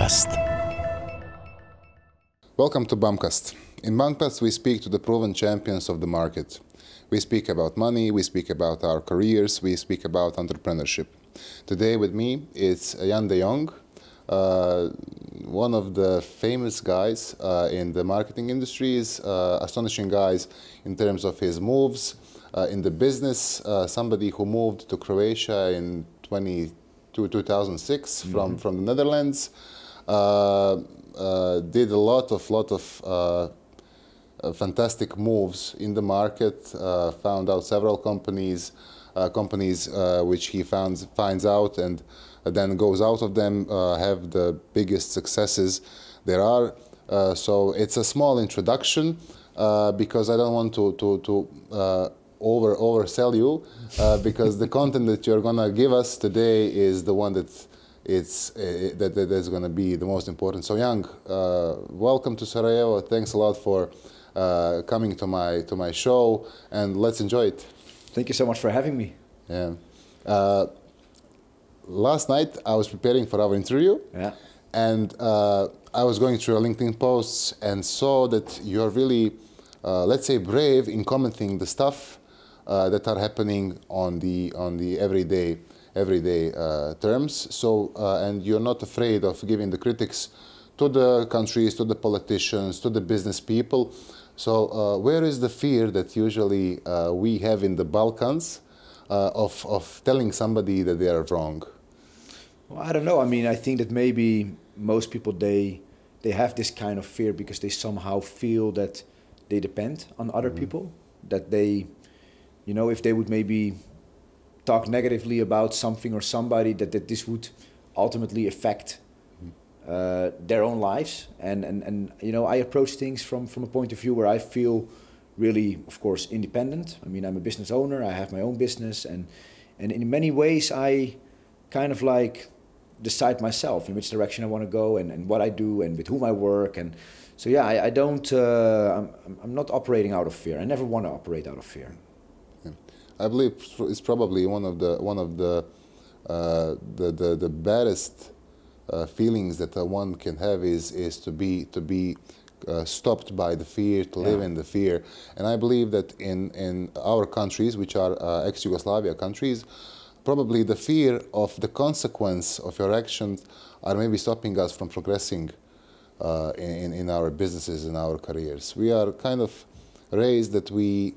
Bamkast. Welcome to Bamkast. In Bamkast, we speak to the proven champions of the market. We speak about money, we speak about our careers, we speak about entrepreneurship. Today with me is Jong, one of the famous guys in the marketing industry, astonishing guys in terms of his moves in the business, somebody who moved to Croatia in 2006 from the Netherlands, did a lot of fantastic moves in the market, found out several companies which he finds out and then goes out of them, have the biggest successes there are. So it's a small introduction because I don't want to oversell you because the content that you're gonna give us today is the one that's going to be the most important. So Jong, welcome to Sarajevo. Thanks a lot for coming to my show, and let's enjoy it. Thank you so much for having me. Yeah. Last night I was preparing for our interview, and I was going through your LinkedIn posts and saw that you're really, let's say, brave in commenting the stuff that are happening on the everyday terms. So and you're not afraid of giving the critics to the countries, to the politicians, to the business people. So where is the fear that usually we have in the Balkans of telling somebody that they are wrong? Well, I don't know. I mean, I think that maybe most people, they have this kind of fear because they somehow feel that they depend on other people, that they, you know, if they would maybe talk negatively about something or somebody, that this would ultimately affect their own lives. And you know, I approach things from a point of view where I feel really, of course, independent. I mean, I'm a business owner, I have my own business, and in many ways I kind of like decide myself in which direction I want to go and what I do and with whom I work. And so yeah, I don't, I'm not operating out of fear. I never want to operate out of fear. I believe it's probably one of the baddest feelings that one can have is to be stopped by the fear, to live in the fear. And I believe that in our countries, which are ex-Yugoslavia countries, probably the fear of the consequence of your actions are maybe stopping us from progressing in our businesses, in our careers. We are kind of raised that we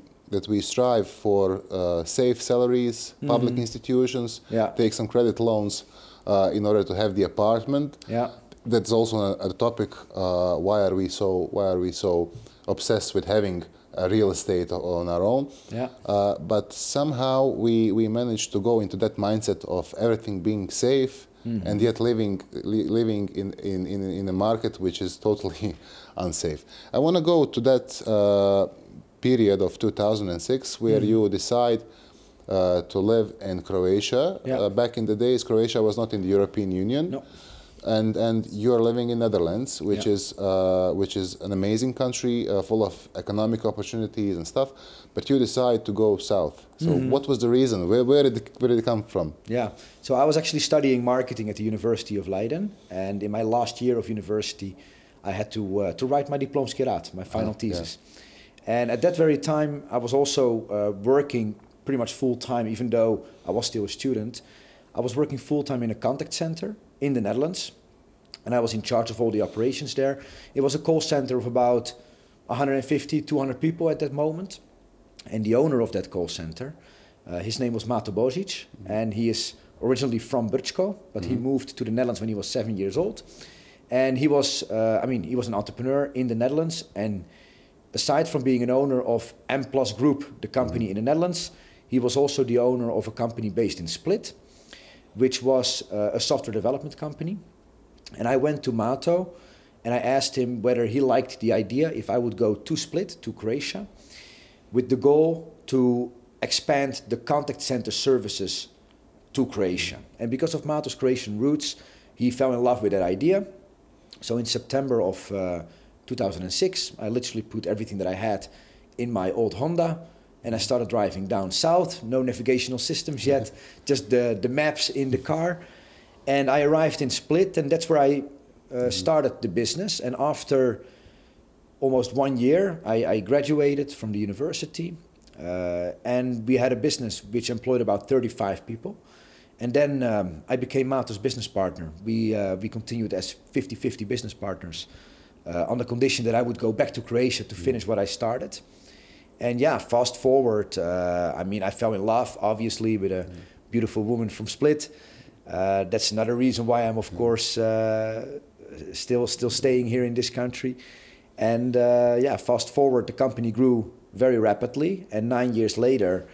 strive for safe salaries, public institutions, take some credit loans in order to have the apartment. That's also a topic. Why are we so obsessed with having real estate on our own? But somehow we managed to go into that mindset of everything being safe and yet living in a market which is totally unsafe. I want to go to that period of 2006 where you decide to live in Croatia. Back in the days, Croatia was not in the European Union, and you are living in Netherlands, which is an amazing country full of economic opportunities and stuff. But you decide to go south. So what was the reason? Where did it come from? Yeah, so I was actually studying marketing at the University of Leiden, and in my last year of university, I had to write my diplomskiraat, my final thesis. And at that very time, I was also working pretty much full-time, even though I was still a student. I was working full-time in a contact center in the Netherlands, and I was in charge of all the operations there. It was a call center of about 150, 200 people at that moment. And the owner of that call center, his name was Mato Božić, and he is originally from Brčko, but he moved to the Netherlands when he was 7 years old. And he was, he was an entrepreneur in the Netherlands, and aside from being an owner of M+ Group, the company in the Netherlands, he was also the owner of a company based in Split, which was a software development company. And I went to Mato and I asked him whether he liked the idea if I would go to Split, to Croatia, with the goal to expand the contact center services to Croatia. And because of Mato's Croatian roots, he fell in love with that idea. So in September of 2006, I literally put everything that I had in my old Honda, and I started driving down south. No navigational systems yet, just the maps in the car. And I arrived in Split, and that's where I started the business, and after almost 1 year, I graduated from the university, and we had a business which employed about 35 people. And then I became Mato's business partner. We continued as 50-50 business partners on the condition that I would go back to Croatia to finish what I started. And yeah, fast forward, I mean, I fell in love, obviously, with a beautiful woman from Split. That's another reason why I'm, of course, still staying here in this country. And yeah, fast forward, the company grew very rapidly, and 9 years later,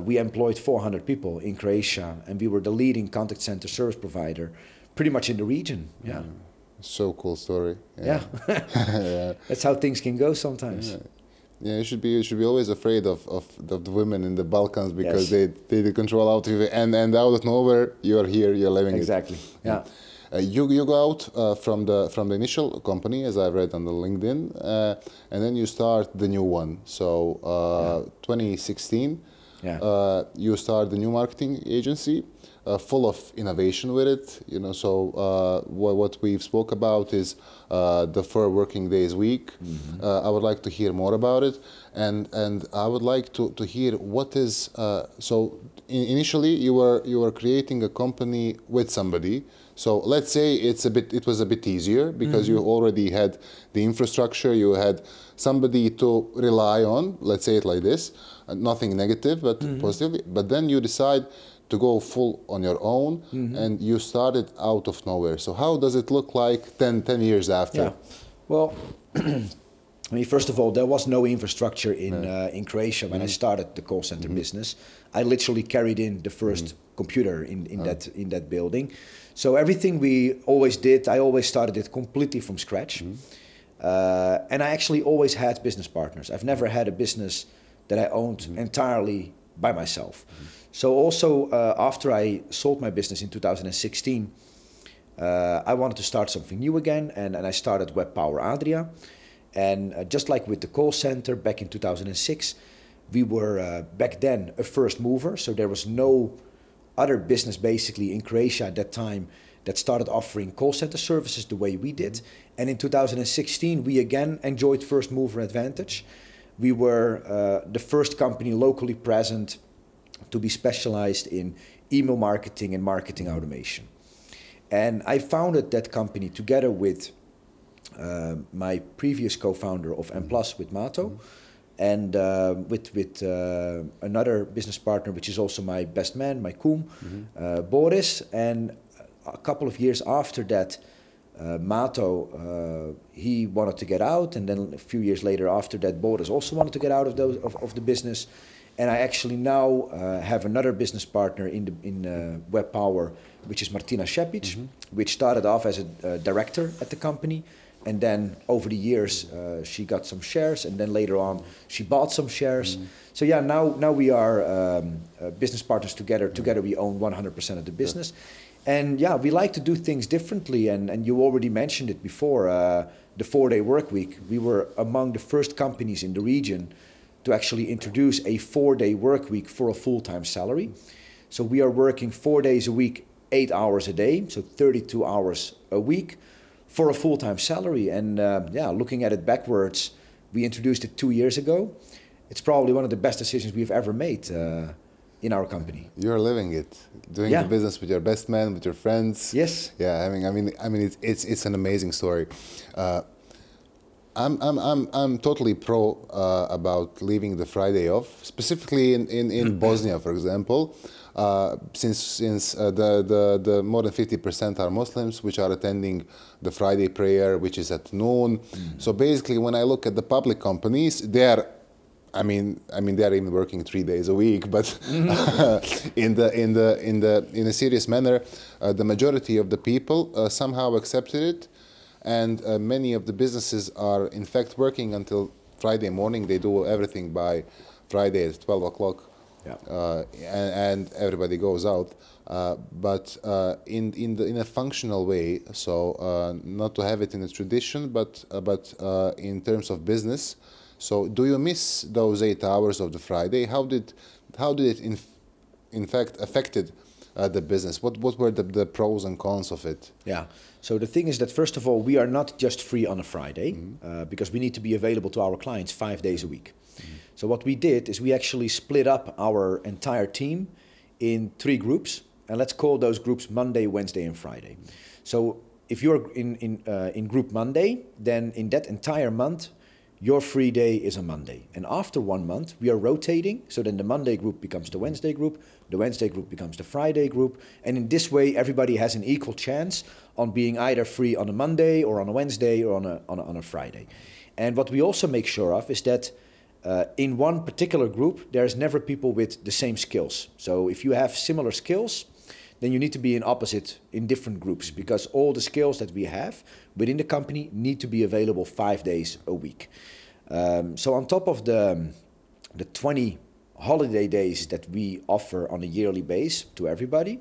we employed 400 people in Croatia, and we were the leading contact center service provider pretty much in the region. Yeah. So cool story. Yeah. Yeah. That's how things can go sometimes. Yeah. Yeah, you should be always afraid of the women in the Balkans, because they control out of you, and out of nowhere you are here, you're living exactly. it. Yeah. You go out from the initial company, as I've read on the LinkedIn, and then you start the new one. So 2016, you start the new marketing agency, full of innovation with it. You know, so what we've spoke about is the 4 working days week. I would like to hear more about it, and I would like to hear what is so. Initially, you were creating a company with somebody. So let's say it was a bit easier, because you already had the infrastructure, you had somebody to rely on. Let's say it like this, nothing negative, but positive. But then you decide to go full on your own, and you started out of nowhere. So how does it look like 10 years after? Yeah. Well, I mean, first of all, there was no infrastructure in Croatia when I started the call center business. I literally carried in the first computer in that building. So everything we always did, I always started it completely from scratch. And I actually always had business partners. I've never had a business that I owned entirely by myself. So also after I sold my business in 2016, I wanted to start something new again, and I started Web Power Adria. And just like with the call center back in 2006, we were back then a first mover. So there was no other business basically in Croatia at that time that started offering call center services the way we did. And in 2016, we again enjoyed first mover advantage. We were the first company locally present to be specialized in email marketing and marketing automation. And I founded that company together with my previous co-founder of M+, with Mato, and with another business partner, which is also my best man, my koom, Boris. And a couple of years after that, Mato, he wanted to get out, and then a few years later after that, Boris also wanted to get out of the business. And I actually now have another business partner in Web Power, which is Martina Šepić, which started off as a director at the company. And then over the years, she got some shares, and then later on, she bought some shares. So yeah, now we are business partners together. Together we own 100% of the business. And yeah, we like to do things differently. And you already mentioned it before, the 4-day work week. We were among the first companies in the region to actually introduce a 4-day work week for a full-time salary. So we are working 4 days a week, 8 hours a day, so 32 hours a week for a full-time salary. And yeah, looking at it backwards, we introduced it 2 years ago. It's probably one of the best decisions we've ever made in our company. You're living it, doing the business with your best man, with your friends. Yes. Yeah, I mean, it's an amazing story. I'm totally pro about leaving the Friday off, specifically in Bosnia, for example, since the more than 50% are Muslims, which are attending the Friday prayer, which is at noon. So basically, when I look at the public companies, they're I mean, they're even working 3 days a week, but in a serious manner, the majority of the people somehow accepted it. And many of the businesses are, in fact, working until Friday morning. They do everything by Friday at 12 o'clock, and everybody goes out. But in a functional way, so not to have it in a tradition, but in terms of business. So, do you miss those 8 hours of the Friday? How did it in fact affected the business? What were the pros and cons of it? Yeah. So the thing is that first of all, we are not just free on a Friday because we need to be available to our clients 5 days a week. So what we did is we actually split up our entire team in 3 groups, and let's call those groups Monday, Wednesday, and Friday. So if you're in group Monday, then in that entire month, your free day is a Monday. And after 1 month, we are rotating. So then the Monday group becomes the Wednesday group becomes the Friday group. And in this way, everybody has an equal chance on being either free on a Monday or on a Wednesday or on a Friday. And what we also make sure of is that in one particular group, there's never people with the same skills. So if you have similar skills, then you need to be in different groups, because all the skills that we have within the company need to be available 5 days a week. So on top of the 20 holiday days that we offer on a yearly base to everybody,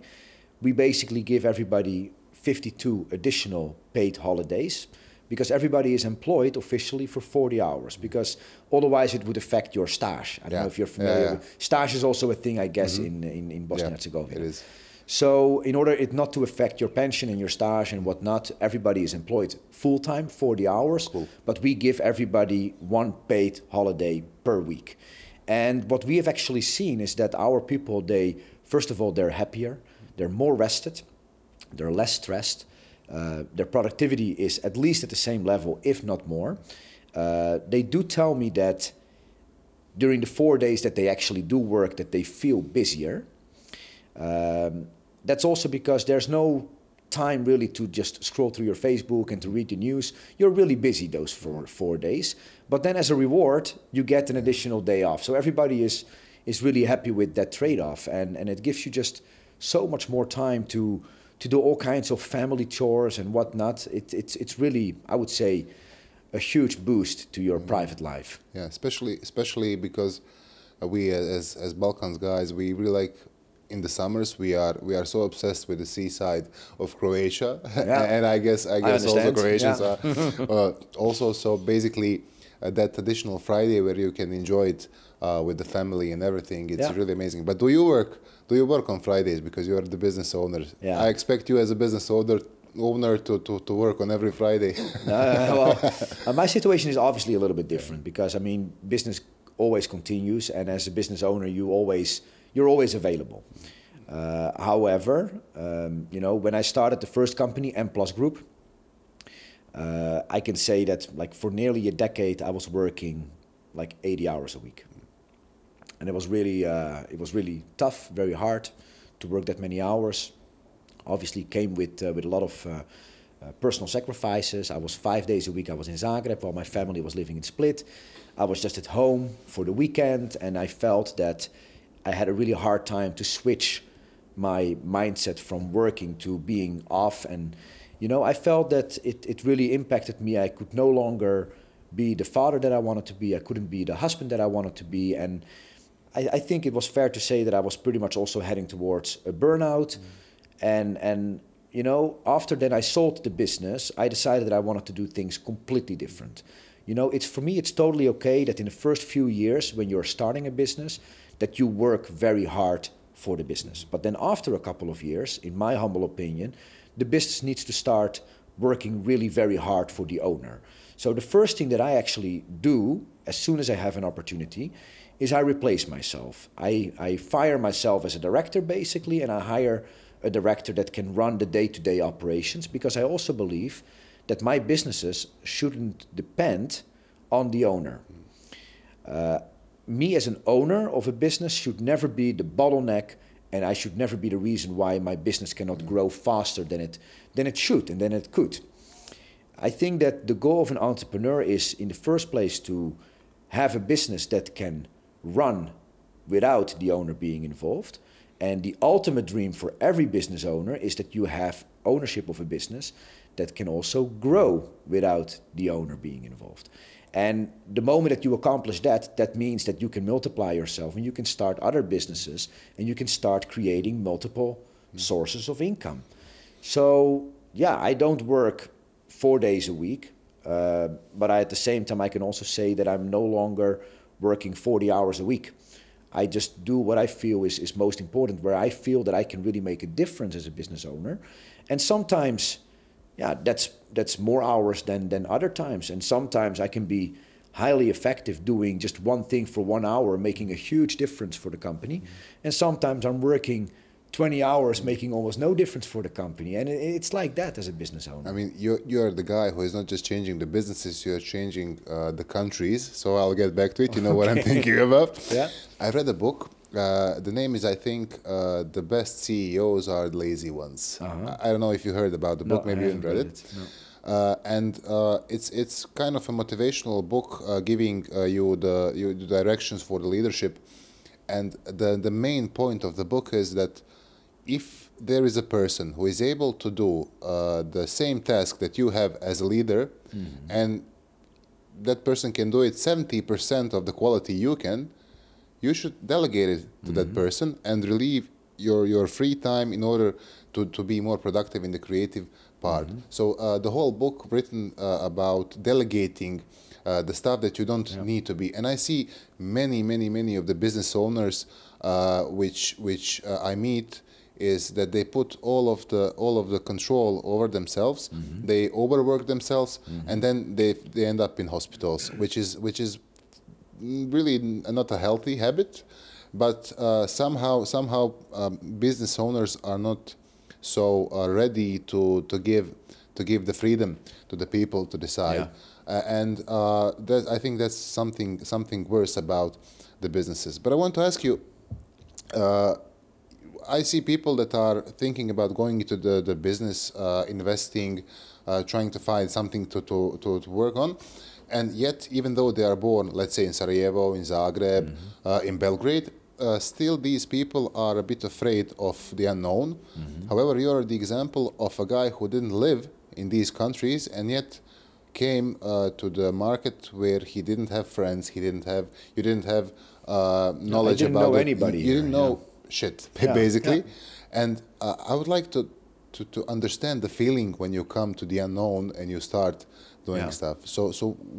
we basically give everybody 52 additional paid holidays, because everybody is employed officially for 40 hours, because otherwise it would affect your stage. I don't know if you're familiar with stage. Is also a thing, I guess, in Bosnia and Herzegovina. It is. So in order it not to affect your pension and your stage and whatnot, everybody is employed full-time, 40 hours, but we give everybody 1 paid holiday per week. And what we have actually seen is that our people, first of all, they're happier, they're more rested, they're less stressed, their productivity is at least at the same level, if not more. They do tell me that during the 4 days that they actually do work, that they feel busier. That's also because there's no time really to just scroll through your Facebook and to read the news. You're really busy those 4 days. But then as a reward, you get an additional day off. So everybody is really happy with that trade-off. And it gives you just so much more time to do all kinds of family chores and whatnot. It's really, I would say, a huge boost to your private life. Yeah, especially because we as Balkans guys, we really like, in the summers we are so obsessed with the seaside of Croatia, and I guess also Croatians are also. So basically, that additional Friday where you can enjoy it with the family and everything, it's really amazing. But do you work on Fridays, because you are the business owner? Yeah. I expect you as a business owner to work on every Friday. My situation is obviously a little bit different, because I mean business always continues, and as a business owner you're always available. However, when I started the first company, M+ Group, I can say that like for nearly a decade I was working like 80 hours a week, and it was really tough, very hard to work that many hours. Obviously, came with a lot of personal sacrifices. I was 5 days a week. I was in Zagreb while my family was living in Split. I was just at home for the weekend, and I felt that I had a really hard time to switch my mindset from working to being off. And, I felt that it really impacted me. I could no longer be the father that I wanted to be. I couldn't be the husband that I wanted to be. And I think it was fair to say that I was pretty much also heading towards a burnout. And after then I sold the business, I decided that I wanted to do things completely different. For me, it's totally okay that in the first few years when you're starting a business, that you work very hard for the business. But then after a couple of years, in my humble opinion, the business needs to start working really very hard for the owner. So the first thing that I actually do, as soon as I have an opportunity, is I replace myself. I fire myself as a director, basically, and I hire a director that can run the day-to-day operations, because I also believe that my businesses shouldn't depend on the owner. Me as an owner of a business should never be the bottleneck, and I should never be the reason why my business cannot grow faster than it should and than it could. I think that the goal of an entrepreneur is, in the first place, to have a business that can run without the owner being involved. And the ultimate dream for every business owner is that you have ownership of a business that can also grow without the owner being involved. And the moment that you accomplish that, that means that you can multiply yourself and you can start other businesses and you can start creating multiple sources of income. So, yeah, I don't work 4 days a week, but at the same time, I can also say that I'm no longer working 40 hours a week. I just do what I feel is most important, where I feel that I can really make a difference as a business owner. And sometimes, yeah, that's more hours than other times. And sometimes I can be highly effective doing just one thing for 1 hour, making a huge difference for the company. And sometimes I'm working 20 hours, making almost no difference for the company. And it's like that as a business owner. I mean, you're the guy who is not just changing the businesses, you're changing the countries. So I'll get back to it. You know what I'm thinking about? Yeah. I read a book. The name is, I think, The Best CEOs Are the Lazy Ones. I don't know if you heard about the book. Maybe you haven't read it. No. It's kind of a motivational book giving you the directions for the leadership. And the main point of the book is that if there is a person who is able to do the same task that you have as a leader, and that person can do it 70% of the quality you can, you should delegate it to that person and relieve your free time in order to be more productive in the creative part. So the whole book written about delegating the stuff that you don't need to be. And I see many of the business owners which I meet is that they put all of the control over themselves. They overwork themselves, and then they end up in hospitals, which is really not a healthy habit. But somehow business owners are not so ready to give the freedom to the people to decide. And I think that's something worse about the businesses. But I want to ask you, I see people that are thinking about going into the business, investing, trying to find something to work on. And yet, even though they are born, let's say in Sarajevo, in Zagreb, in Belgrade, still these people are a bit afraid of the unknown. However, you're the example of a guy who didn't live in these countries and yet came to the market where he didn't have friends, you didn't have knowledge about know anybody. You didn't know shit, basically. And I would like to understand the feeling when you come to the unknown and you start doing stuff. So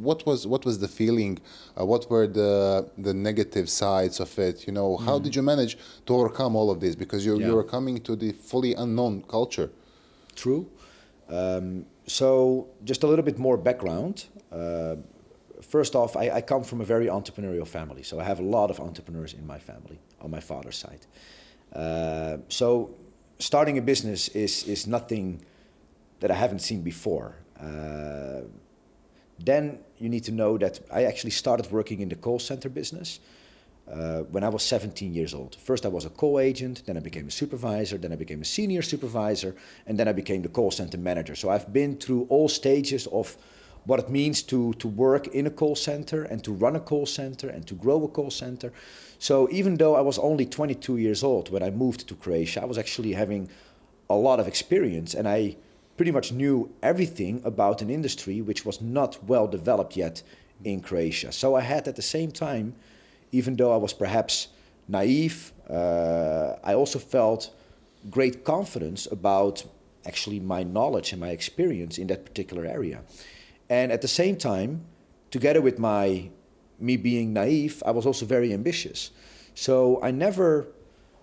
what was the feeling? What were the negative sides of it? You know, how did you manage to overcome all of this? Because you were coming to the fully unknown culture. True. So just a little bit more background. First off, I come from a very entrepreneurial family. So I have a lot of entrepreneurs in my family on my father's side. So starting a business is nothing that I haven't seen before. Then you need to know that I actually started working in the call center business when I was 17 years old. First I was a call agent, then I became a supervisor, then I became a senior supervisor, and then I became the call center manager. So I've been through all stages of what it means to work in a call center and to run a call center and to grow a call center. So even though I was only 22 years old when I moved to Croatia, I was actually having a lot of experience, and I pretty much knew everything about an industry which was not well developed yet in Croatia. So I had at the same time, even though I was perhaps naive, I also felt great confidence about actually my knowledge and my experience in that particular area. And at the same time, together with me being naive, I was also very ambitious. So I never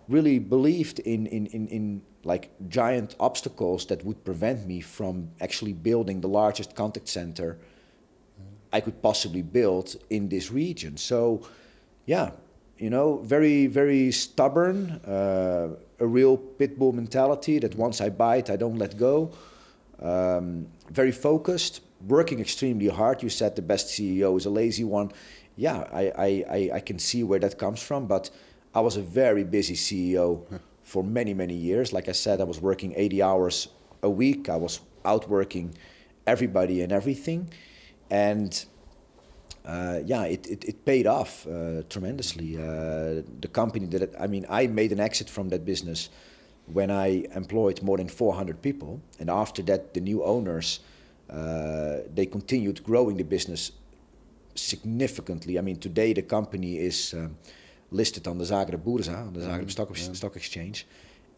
really believed in like giant obstacles that would prevent me from actually building the largest contact center I could possibly build in this region. So yeah, you know, very stubborn, a real pit bull mentality that once I bite, I don't let go. Very focused, working extremely hard. You said the best CEO is a lazy one. Yeah, I can see where that comes from, but I was a very busy CEO for many years. Like I said, I was working 80 hours a week. I was outworking everybody and everything. And it paid off tremendously. The company I made an exit from that business when I employed more than 400 people. And after that, the new owners, they continued growing the business significantly. I mean, today the company is listed on the Zagreb Burza, on the Zagreb Stock Exchange,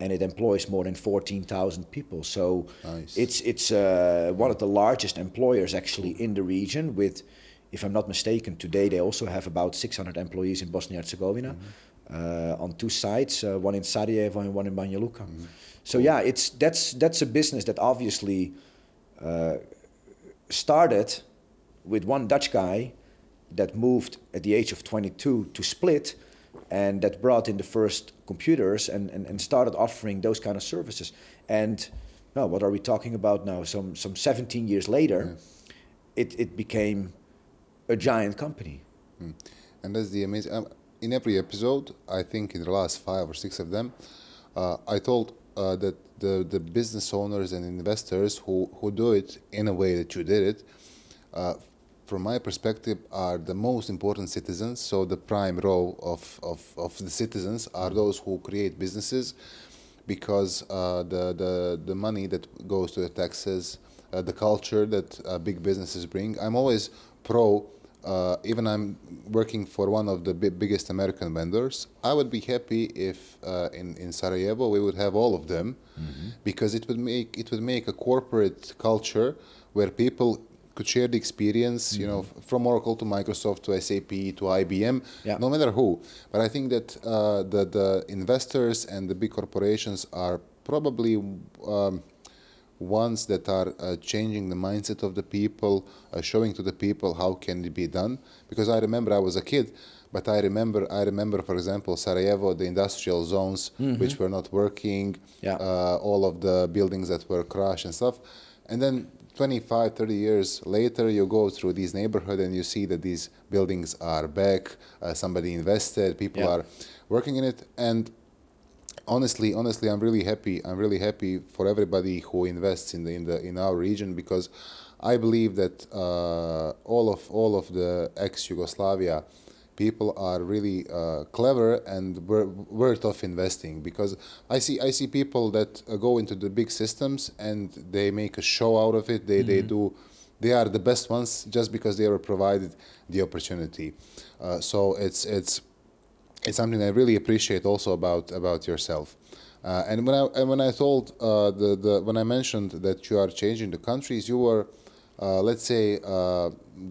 and it employs more than 14,000 people. So nice. It's one of the largest employers actually in the region with, if I'm not mistaken, today they also have about 600 employees in Bosnia-Herzegovina. on 2 sites, one in Sarajevo and one in Banja Luka. So yeah, that's a business that obviously started with one Dutch guy that moved at the age of 22 to Split, and that brought in the first computers and started offering those kind of services. And no, what are we talking about now? Some 17 years later, it became a giant company. And that's the amazing. In every episode, I think in the last 5 or 6 of them, I told that the business owners and investors who do it in a way that you did it, from my perspective, are the most important citizens. So the prime row of the citizens are those who create businesses, because the money that goes to the taxes, the culture that big businesses bring. I'm always pro. Even I'm working for one of the biggest American vendors. I would be happy if in Sarajevo we would have all of them, because it would make a corporate culture where people could share the experience, you know, from Oracle to Microsoft to SAP to IBM, no matter who. But I think that the investors and the big corporations are probably ones that are changing the mindset of the people, showing to the people how can it be done. Because I remember I was a kid, but I remember, for example, Sarajevo, the industrial zones which were not working, all of the buildings that were crashed and stuff. And then 25, 30 years later, you go through these neighborhoods and you see that these buildings are back, somebody invested, people are working in it. And honestly, I'm really happy. I'm really happy for everybody who invests in our region, because I believe that all of the ex-Yugoslavia people are really clever and worth of investing, because I see people that go into the big systems and they make a show out of it. They are the best ones just because they were provided the opportunity. So it's something I really appreciate also about yourself. And when I told when I mentioned that you are changing the countries, you were let's say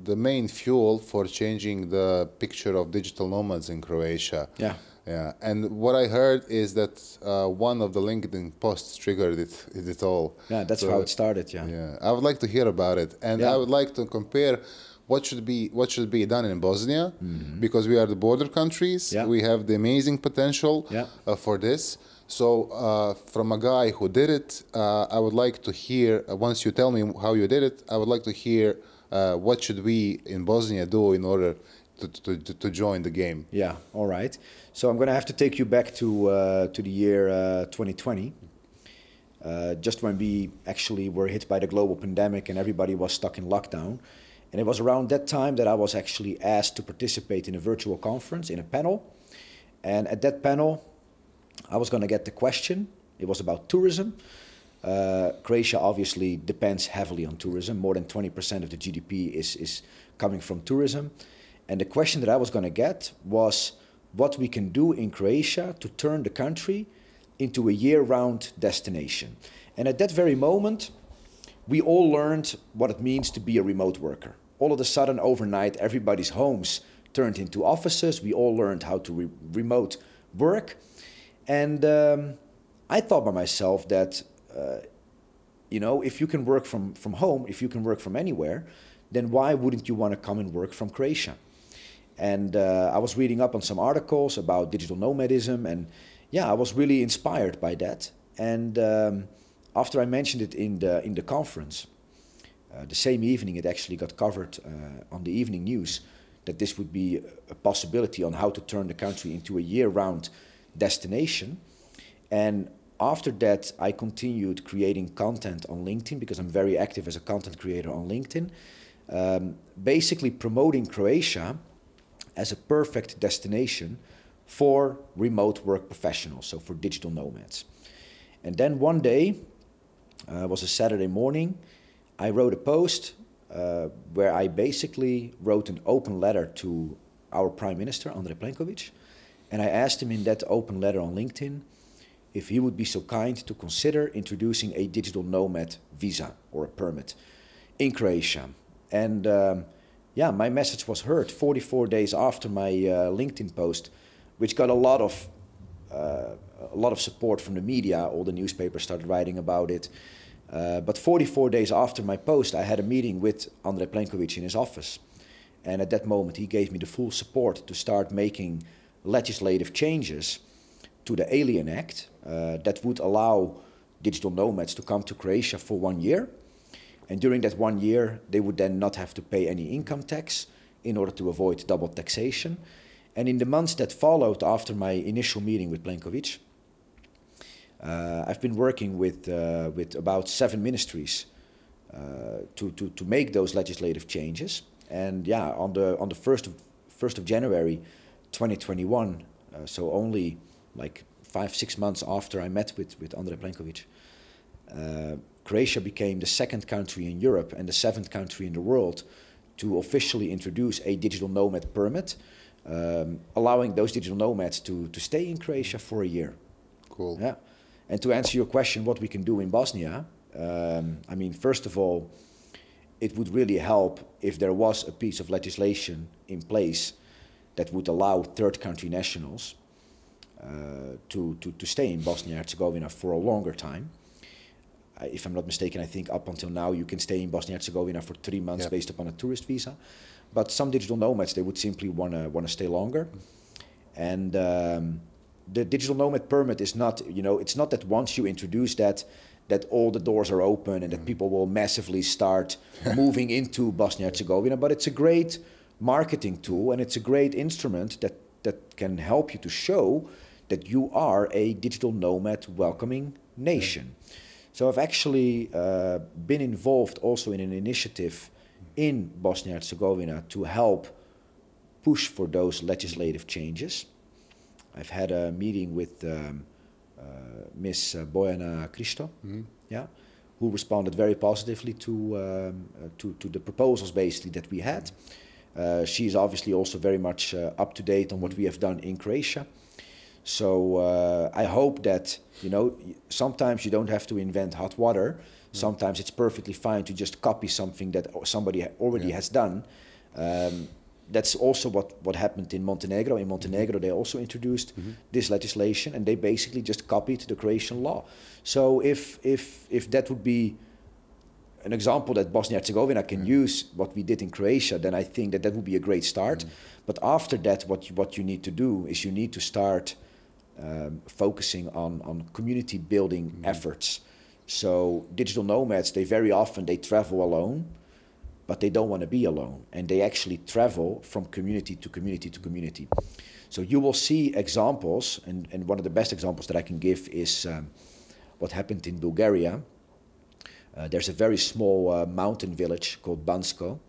the main fuel for changing the picture of digital nomads in Croatia. Yeah. And what I heard is that one of the LinkedIn posts triggered it all. Yeah, that's how it started. Yeah. I would like to hear about it, and I would like to compare what should be done in Bosnia, because we are the border countries. We have the amazing potential for this. So from a guy who did it, I would like to hear, once you tell me how you did it, I would like to hear what should we in Bosnia do in order to join the game. Yeah, all right. So I'm going to have to take you back to the year 2020, just when we actually were hit by the global pandemic and everybody was stuck in lockdown. And it was around that time that I was actually asked to participate in a virtual conference, in a panel. And at that panel, I was going to get the question. It was about tourism. Croatia obviously depends heavily on tourism. More than 20% of the GDP is coming from tourism. And the question that I was going to get was what we can do in Croatia to turn the country into a year-round destination. And at that very moment, we all learned what it means to be a remote worker. All of a sudden, overnight, everybody's homes turned into offices. We all learned how to remote work. And I thought by myself that, you know, if you can work from home, if you can work from anywhere, then why wouldn't you want to come and work from Croatia? And I was reading up on some articles about digital nomadism, and yeah, I was really inspired by that. And after I mentioned it in the conference, the same evening it actually got covered on the evening news that this would be a possibility on how to turn the country into a year-round destination. And after that, I continued creating content on LinkedIn, because I'm very active as a content creator on LinkedIn, basically promoting Croatia as a perfect destination for remote work professionals, so for digital nomads. And then one day, it was a Saturday morning, I wrote a post where I basically wrote an open letter to our Prime Minister, Andrej Plenković, and I asked him in that open letter on LinkedIn if he would be so kind to consider introducing a digital nomad visa or a permit in Croatia. And yeah, my message was heard. 44 days after my LinkedIn post which got a lot of support from the media. All the newspapers started writing about it. But 44 days after my post, I had a meeting with Andrej Plenković in his office. And at that moment, he gave me the full support to start making legislative changes to the Alien Act that would allow digital nomads to come to Croatia for 1 year. And during that 1 year, they would then not have to pay any income tax in order to avoid double taxation. And in the months that followed after my initial meeting with Plenković, I've been working with about 7 ministries to make those legislative changes. And yeah, on the 1st of January 2021, so only like 5-6 months after I met with Andrej Plenković, Croatia became the 2nd country in Europe and the 7th country in the world to officially introduce a digital nomad permit, allowing those digital nomads to stay in Croatia for a year. Cool. Yeah. And to answer your question, what we can do in Bosnia, I mean, first of all, it would really help if there was a piece of legislation in place that would allow third country nationals to stay in Bosnia and Herzegovina for a longer time. If I'm not mistaken, I think up until now you can stay in Bosnia and Herzegovina for 3 months based upon a tourist visa. But some digital nomads, they would simply want to stay longer. And the digital nomad permit is not, you know, it's not that once you introduce that all the doors are open and that people will massively start moving into Bosnia and Herzegovina, but it's a great marketing tool and it's a great instrument that can help you to show that you are a digital nomad welcoming nation. So I've actually been involved also in an initiative in Bosnia and Herzegovina to help push for those legislative changes. I've had a meeting with Miss Bojana Kristo, who responded very positively to the proposals basically that we had. She's obviously also very much up to date on what we have done in Croatia. So I hope that, you know, sometimes you don't have to invent hot water. Sometimes it's perfectly fine to just copy something that somebody already has done. That's also what happened in Montenegro. In Montenegro, they also introduced this legislation, and they basically just copied the Croatian law. So if that would be an example that Bosnia-Herzegovina can use what we did in Croatia, then I think that would be a great start. But after that, what you need to do is you need to start focusing on community building efforts. So digital nomads, they very often travel alone, but they don't want to be alone, and they actually travel from community to community to community. So you will see examples, and one of the best examples that I can give is what happened in Bulgaria. There's a very small mountain village called Bansko,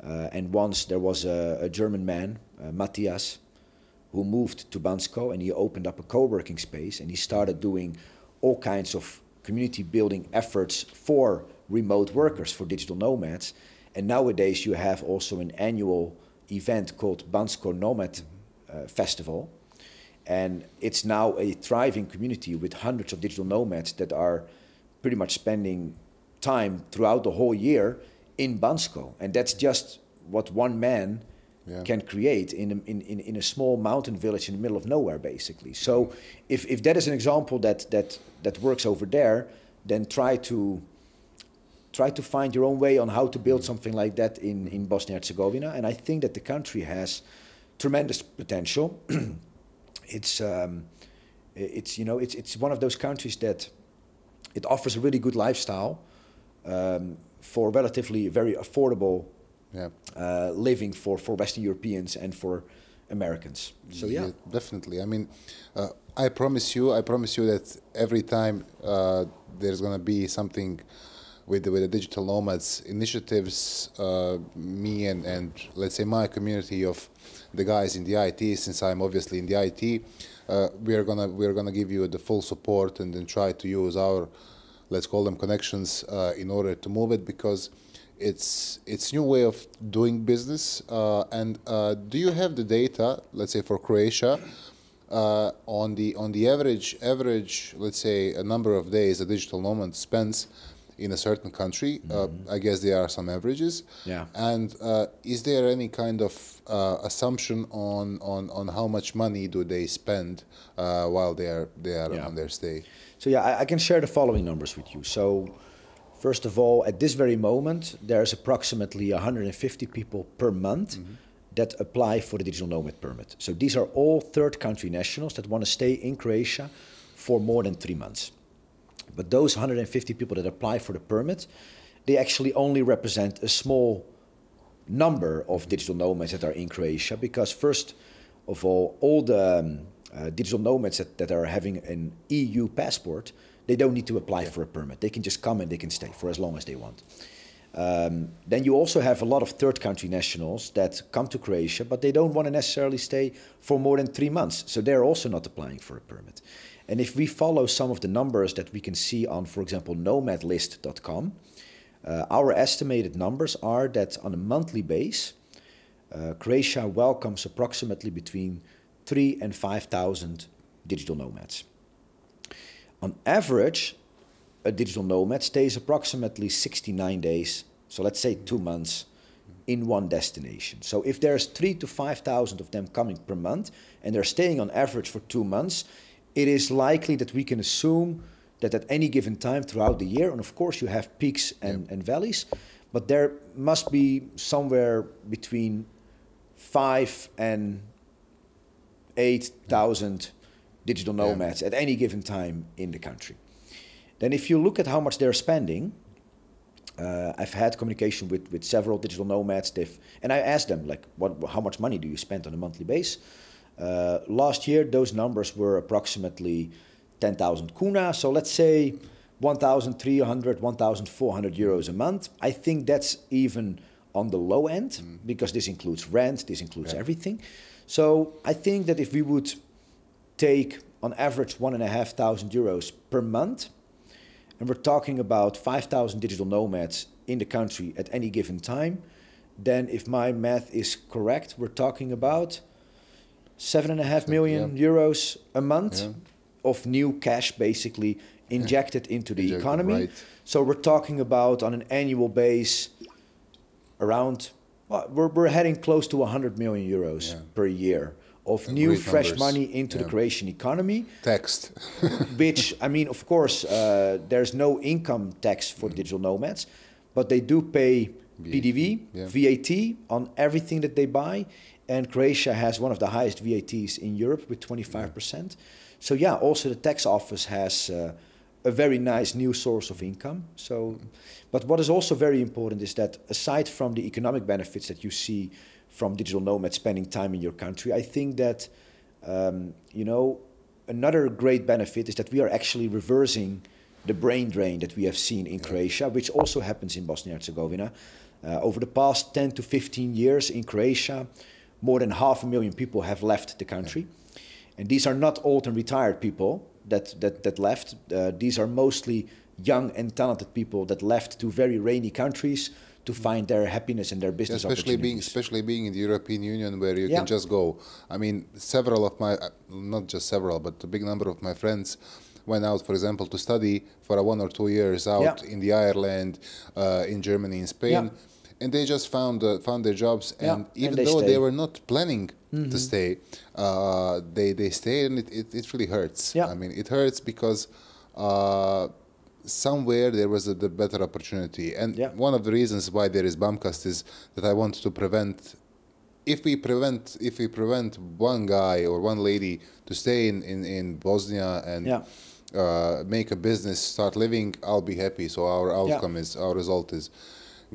and once there was a German man, Matthias, who moved to Bansko, and he opened up a co-working space, and he started doing all kinds of community building efforts for remote workers, for digital nomads. And nowadays you have also an annual event called Bansko Nomad Festival. And it's now a thriving community with hundreds of digital nomads that are pretty much spending time throughout the whole year in Bansko. And that's just what one man can create in a small mountain village in the middle of nowhere, basically. So if that is an example that works over there, then try to find your own way on how to build something like that in Bosnia-Herzegovina. And I think that the country has tremendous potential. It's one of those countries that it offers a really good lifestyle for relatively very affordable living for Western Europeans and for Americans. So yeah, definitely. I mean, I promise you that every time there's going to be something with the digital nomads initiatives, me and let's say my community of the guys in the IT, since I'm obviously in the IT, we're gonna give you the full support and then try to use our, let's call them connections, in order to move it, because it's new way of doing business. And do you have the data, let's say for Croatia, on the average, let's say, a number of days a digital nomad spends in a certain country. I guess there are some averages. Yeah. And is there any kind of assumption on how much money do they spend while they are on their stay? So yeah, I can share the following numbers with you. So first of all, at this very moment, there's approximately 150 people per month that apply for the digital nomad permit. So these are all third country nationals that want to stay in Croatia for more than 3 months. But those 150 people that apply for the permit, they actually only represent a small number of digital nomads that are in Croatia, because first of all the digital nomads that are having an EU passport, they don't need to apply for a permit. They can just come and they can stay for as long as they want. Then you also have a lot of third country nationals that come to Croatia, but they don't want to necessarily stay for more than 3 months. So they're also not applying for a permit. And if we follow some of the numbers that we can see on, for example, nomadlist.com, our estimated numbers are that on a monthly base, Croatia welcomes approximately between 3,000 and 5,000 digital nomads. On average, a digital nomad stays approximately 69 days, so let's say 2 months, in one destination. So if there's 3,000 to 5,000 of them coming per month, and they're staying on average for 2 months, it is likely that we can assume that at any given time throughout the year, and of course you have peaks and valleys, but there must be somewhere between 5,000 and 8,000 digital nomads at any given time in the country. Then if you look at how much they're spending, I've had communication with several digital nomads, and I asked them, like, how much money do you spend on a monthly base? Last year, those numbers were approximately 10,000 kuna, so let's say 1,300, 1,400 euros a month. I think that's even on the low end, because this includes rent, this includes everything. So I think that if we would take on average 1,500 euros per month, and we're talking about 5,000 digital nomads in the country at any given time, then if my math is correct, we're talking about 7.5 million euros a month of new cash basically injected into the economy. Right. So we're talking about on an annual base around, we're heading close to 100 million euros per year of new fresh numbers. Money into the Croatian economy. Taxed. Which, I mean, of course, there's no income tax for digital nomads, but they do pay PDV, VAT on everything that they buy. And Croatia has one of the highest VATs in Europe with 25%. So yeah, also the tax office has a very nice new source of income. So, but what is also very important is that aside from the economic benefits that you see from digital nomads spending time in your country, I think that, you know, another great benefit is that we are actually reversing the brain drain that we have seen in Croatia, which also happens in Bosnia-Herzegovina. Over the past 10 to 15 years in Croatia, more than 500,000 people have left the country. And these are not old and retired people that left. These are mostly young and talented people that left to very rainy countries to find their happiness and their business opportunities. Especially being in the European Union, where you can just go. I mean, several of my, not just several, but a big number of my friends went out, for example, to study for 1 or 2 years out in the Ireland, in Germany, in Spain. And they just found their jobs, and even though they were not planning to stay, they stayed, and it really hurts. I mean, it hurts because somewhere there was the better opportunity. And one of the reasons why there is Bamkast is that I want to prevent, if we prevent one guy or one lady to stay in Bosnia and make a business, start living, I'll be happy. So our outcome is, our result is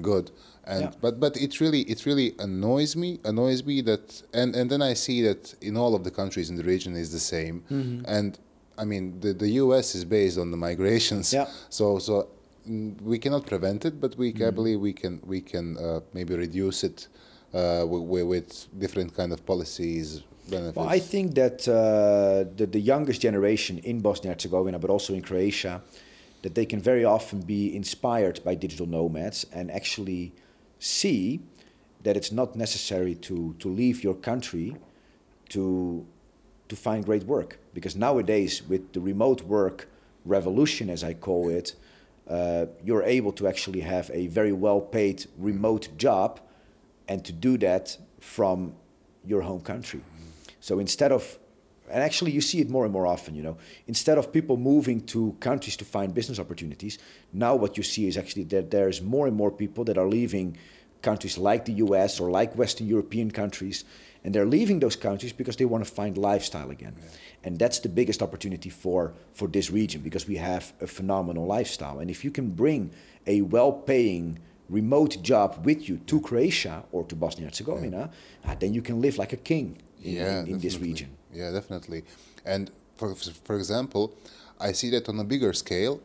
good. And but it really annoys me that, and then I see that in all of the countries in the region is the same. And I mean, the US is based on the migrations, so we cannot prevent it, but I believe we can maybe reduce it with different kind of policies, benefits. Well, I think that the youngest generation in Bosnia-Herzegovina, but also in Croatia, that they can very often be inspired by digital nomads and actually see that it's not necessary to leave your country to find great work. Because nowadays, with the remote work revolution, as I call it, you're able to actually have a very well-paid remote job and to do that from your home country. So instead of, and actually you see it more and more often, you know, instead of people moving to countries to find business opportunities, now what you see is actually that there's more and more people that are leaving countries like the US or like Western European countries, and they're leaving those countries because they want to find lifestyle again. Yeah. And that's the biggest opportunity for this region, because we have a phenomenal lifestyle. And if you can bring a well-paying remote job with you to Croatia or to Bosnia-Herzegovina, then you can live like a king in this region. Yeah, definitely. And for example, I see that on a bigger scale.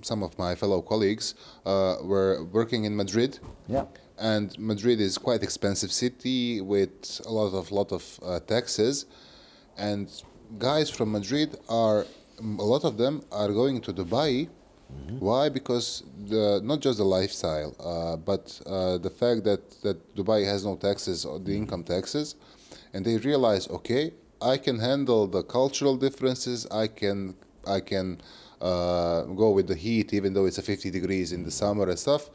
Some of my fellow colleagues were working in Madrid. Yeah. And Madrid is quite expensive city with a lot of taxes, and guys from Madrid a lot of them are going to Dubai. Mm-hmm. Why? Because not just the lifestyle, but the fact that Dubai has no taxes or the income taxes, and they realize, okay, I can handle the cultural differences. I can go with the heat, even though it's 50 degrees in the summer and stuff.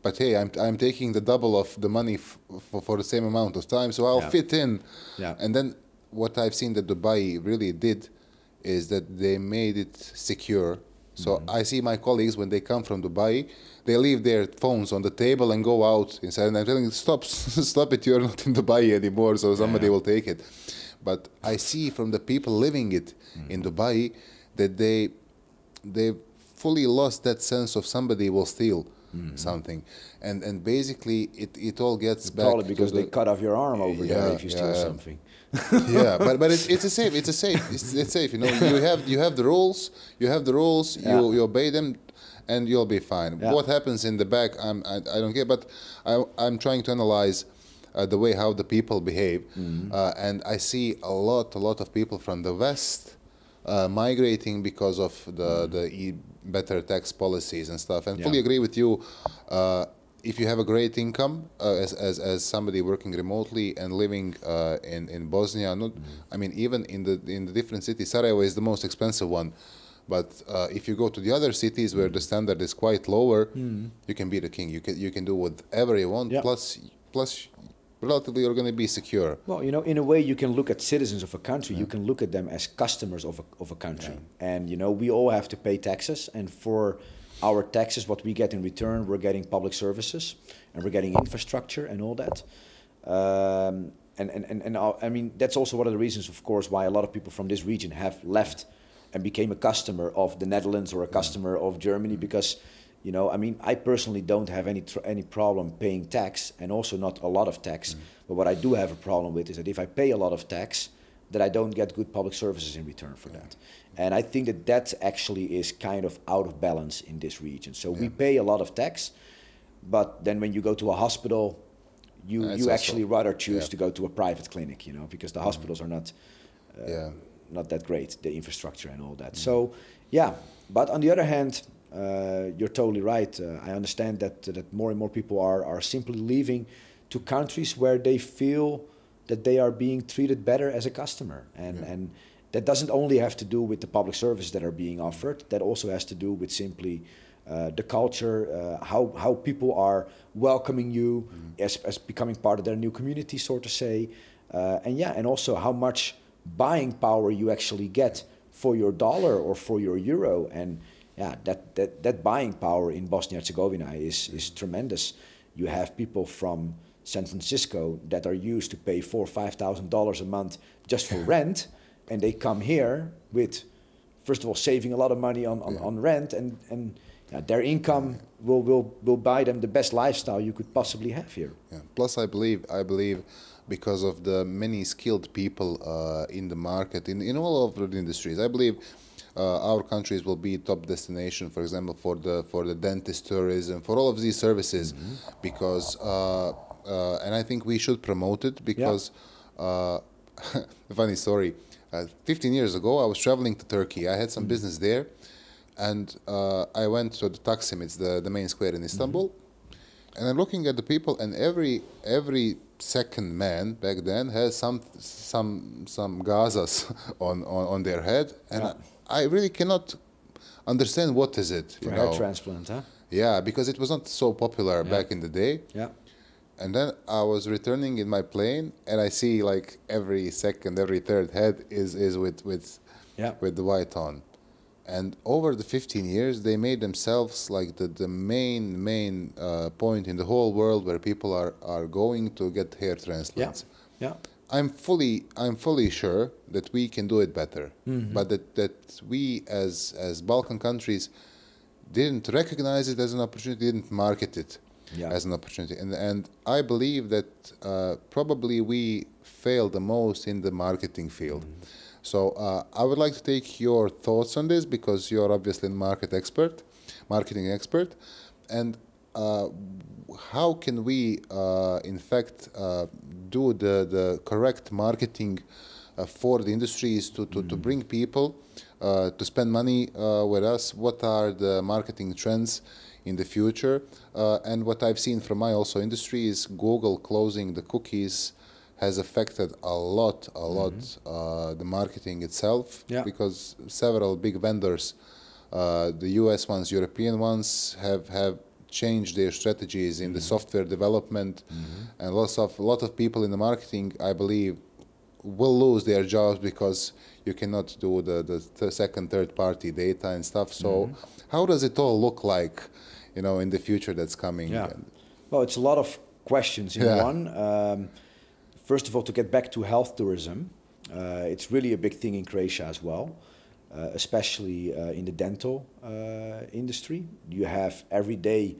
But hey, I'm taking the double of the money for the same amount of time, so I'll fit in. Yeah. And then what I've seen that Dubai really did is that they made it secure. So I see my colleagues, when they come from Dubai, they leave their phones on the table and go out inside. And I'm telling them, stop it, you're not in Dubai anymore, so somebody will take it. But I see from the people living it in Dubai that they fully lost that sense of somebody will steal something, and basically it all gets back. Probably because they cut off your arm over there if you steal something. Yeah, but it's safe. You know, you have the rules. You obey them, and you'll be fine. Yeah. What happens in the back, I don't care. But I'm trying to analyze the way how the people behave, and I see a lot of people from the West migrating because of the better tax policies and stuff. And fully agree with you. If you have a great income as somebody working remotely and living in Bosnia, I mean, even in the different cities, Sarajevo is the most expensive one. But if you go to the other cities where the standard is quite lower, you can be the king. You can do whatever you want. Plus, relatively, you're going to be secure. Well, you know, in a way, you can look at citizens of a country. You can look at them as customers of a country. And, you know, we all have to pay taxes. And for our taxes, what we get in return, we're getting public services and we're getting infrastructure and all that. I mean, that's also one of the reasons, of course, why a lot of people from this region have left and became a customer of the Netherlands or a customer of Germany, because, you know, I mean, I personally don't have any problem paying tax, and also not a lot of tax. But what I do have a problem with is that if I pay a lot of tax, that I don't get good public services in return for that. And I think that actually is kind of out of balance in this region. So we pay a lot of tax, but then when you go to a hospital, you actually rather choose to go to a private clinic, you know, because the hospitals are not that great, the infrastructure and all that. So, but on the other hand, you're totally right. I understand that more and more people are simply leaving to countries where they feel that they are being treated better as a customer. And that doesn't only have to do with the public services that are being offered. That also has to do with simply the culture, how people are welcoming you as becoming part of their new community, so to say. And also how much buying power you actually get for your dollar or for your euro. And that buying power in Bosnia-Herzegovina is tremendous. You have people from San Francisco that are used to pay $4,000 or $5,000 a month just for rent, and they come here with, first of all, saving a lot of money on rent, and their income will buy them the best lifestyle you could possibly have here. Yeah. Plus, I believe because of the many skilled people in the market in all of the industries, I believe our countries will be top destination, for example, for the dentist tourism, for all of these services, because and I think we should promote it, because funny story, 15 years ago I was traveling to Turkey. I had some business there, and I went to the Taksim, it's the main square in Istanbul, and I'm looking at the people, and every second man back then has some gazas on their head, and I really cannot understand what is it. For hair transplant, huh? Yeah, because it was not so popular back in the day. Yeah. And then I was returning in my plane, and I see like every second, every third head is with the white on. And over the 15 years, they made themselves like the main point in the whole world where people are going to get hair transplants. Yeah. I'm fully sure that we can do it better, but that we as Balkan countries didn't recognize it as an opportunity, didn't market it as an opportunity, and I believe that probably we failed the most in the marketing field. So I would like to take your thoughts on this, because you're obviously a marketing expert, and how can we, in fact, do the correct marketing for the industries to bring people to spend money with us? What are the marketing trends in the future? And what I've seen from my also industry is Google closing the cookies has affected a lot the marketing itself, because several big vendors, the US ones, European ones, have changed their strategies in the software development, and a lot of people in the marketing, I believe, will lose their jobs because you cannot do the second, third party data and stuff. So how does it all look like, in the future that's coming? Yeah. Well, it's a lot of questions in one. First of all, to get back to health tourism, it's really a big thing in Croatia as well, especially in the dental industry. You have every day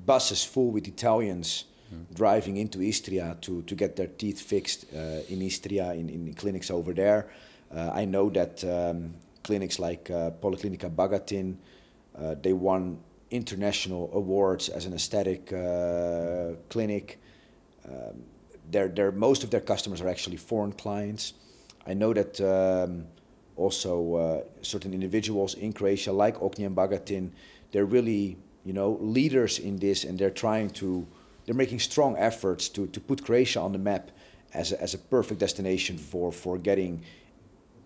buses full with Italians driving into Istria to get their teeth fixed in Istria, in clinics over there. I know that clinics like Policlinica Bagatin, they won international awards as an aesthetic clinic. Most of their customers are actually foreign clients. I know that also certain individuals in Croatia, like Ognjen Bagatin, they're really leaders in this, and they're making strong efforts to put Croatia on the map as a perfect destination for getting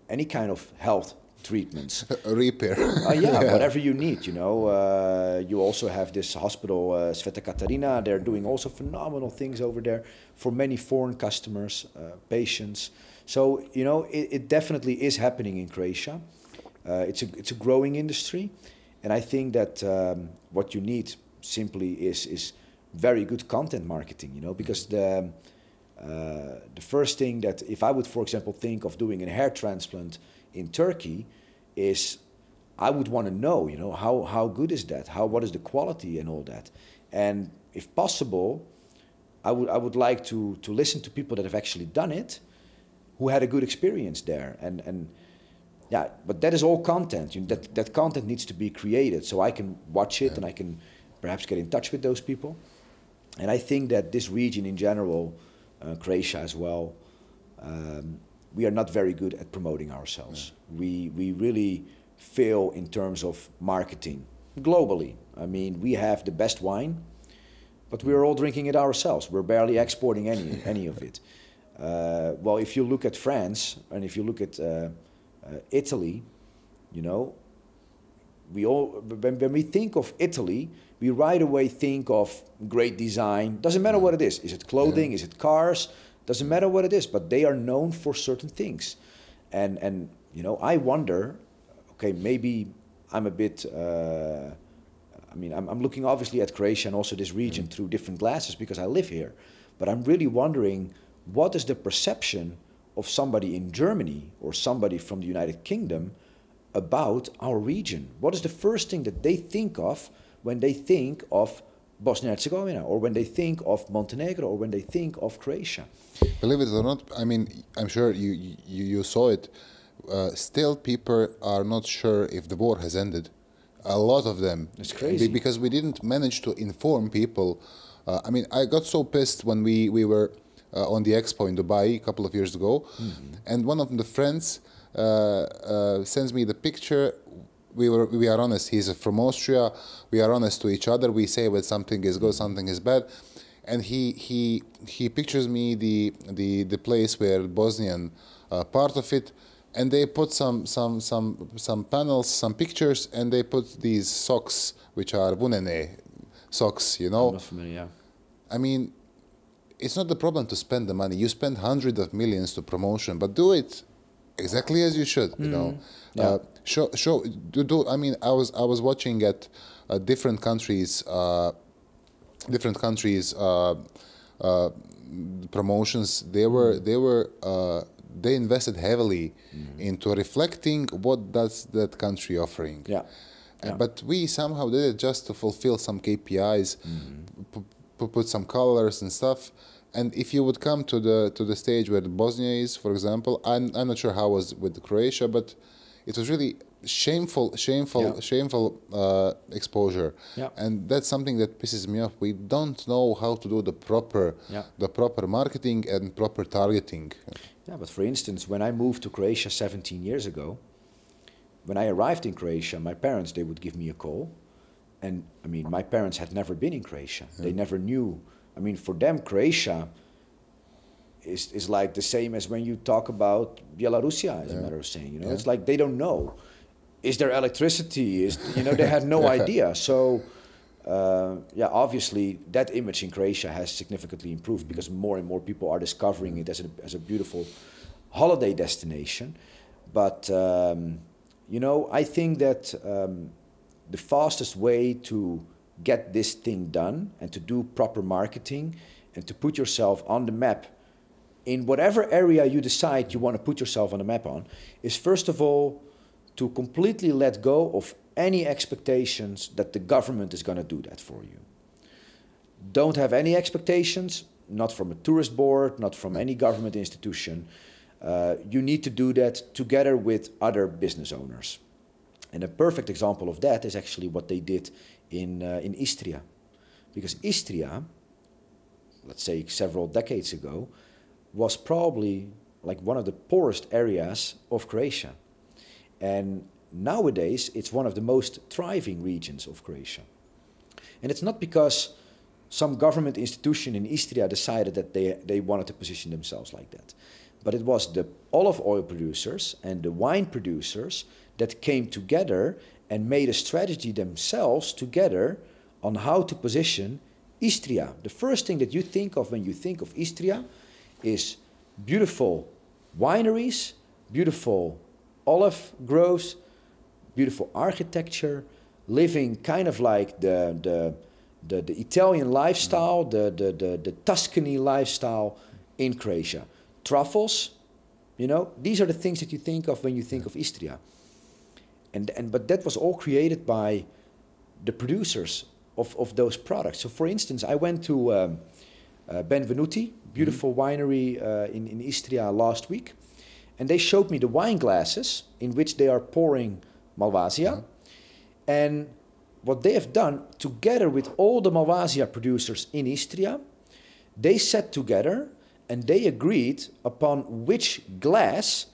any kind of health treatments. Repair. Whatever you need, You also have this hospital, Sveta Katarina. They're doing also phenomenal things over there for many foreign customers, patients. So, it definitely is happening in Croatia. It's a growing industry. And I think that what you need simply is very good content marketing, because the first thing that if I would, for example, think of doing a hair transplant in Turkey is I would want to know, how good is that? What is the quality and all that? And if possible, I would like to listen to people that have actually done it, who had a good experience there. And but that is all content. That content needs to be created so I can watch it and I can perhaps get in touch with those people. And I think that this region in general, Croatia as well, we are not very good at promoting ourselves. We really fail in terms of marketing globally. I mean, we have the best wine, but we're all drinking it ourselves. We're barely exporting any of it. Well, if you look at France and if you look at Italy, when we think of Italy, we right away think of great design. Doesn't matter what it is. Is it clothing? Is it cars? Doesn't matter what it is, but they are known for certain things. And I wonder, okay, maybe I'm a bit, I'm looking obviously at Croatia and also this region through different glasses because I live here. But I'm really wondering, what is the perception of somebody in Germany or somebody from the United Kingdom about our region? What is the first thing that they think of when they think of Bosnia and Herzegovina, or when they think of Montenegro, or when they think of Croatia? Believe it or not, I'm sure you saw it. Still, people are not sure if the war has ended. A lot of them. It's crazy. Because we didn't manage to inform people. I got so pissed when we were on the expo in Dubai a couple of years ago, and one of the friends sends me the picture. We are honest. He's from Austria. We are honest to each other. We say when something is good, something is bad, and he pictures me the place where Bosnian part of it, and they put some panels, some pictures, and they put these socks, which are vunene socks, you know. I'm not familiar, yeah. I mean, it's not the problem to spend the money. You spend hundreds of millions to promotion, but do it exactly as you should, you know. Yeah. I mean, I was watching at different countries promotions. They invested heavily into reflecting what does that country offering. Yeah. But we somehow did it just to fulfill some KPIs, put some colors and stuff. And if you would come to the stage where Bosnia is, for example, I'm not sure how it was with Croatia, but it was really shameful exposure. Yeah. And that's something that pisses me off. We don't know how to do the proper marketing and proper targeting. Yeah, but for instance, when I moved to Croatia 17 years ago, when I arrived in Croatia, my parents, they would give me a call. And I mean, my parents had never been in Croatia. Yeah. They never knew. I mean, for them, Croatia is like the same as when you talk about Belarusia, as a matter of saying. You know, it's like they don't know. Is there electricity? They had no idea. So, obviously, that image in Croatia has significantly improved because more and more people are discovering it as a beautiful holiday destination. But I think that the fastest way to get this thing done and to do proper marketing and to put yourself on the map in whatever area you decide you want to put yourself on the map on is first of all to completely let go of any expectations that the government is going to do that for you. Don't have any expectations, not from a tourist board, not from any government institution. You need to do that together with other business owners. And a perfect example of that is actually what they did in Istria. Because Istria, let's say several decades ago, was probably like one of the poorest areas of Croatia. And nowadays, it's one of the most thriving regions of Croatia. And it's not because some government institution in Istria decided that they wanted to position themselves like that. But it was the olive oil producers and the wine producers that came together and made a strategy themselves together on how to position Istria. The first thing that you think of when you think of Istria is beautiful wineries, beautiful olive groves, beautiful architecture, living kind of like the Italian lifestyle, the Tuscany lifestyle in Croatia. Truffles, these are the things that you think of when you think of Istria. But that was all created by the producers of those products. So for instance, I went to Benvenuti, beautiful winery in Istria last week. And they showed me the wine glasses in which they are pouring Malvasia. And what they have done, together with all the Malvasia producers in Istria, they sat together and they agreed upon which glass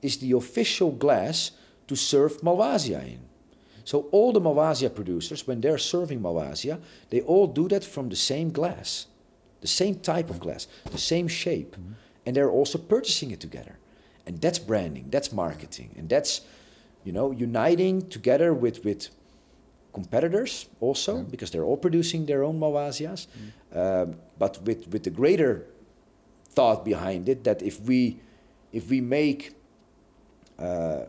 is the official glass to serve Malvasia in. So all the Malvasia producers, when they're serving Malvasia, they all do that from the same glass, the same type of glass, the same shape. And they're also purchasing it together. And that's branding, that's marketing, and that's, uniting together with competitors also, because they're all producing their own Malvasias, but with the greater thought behind it that if we make an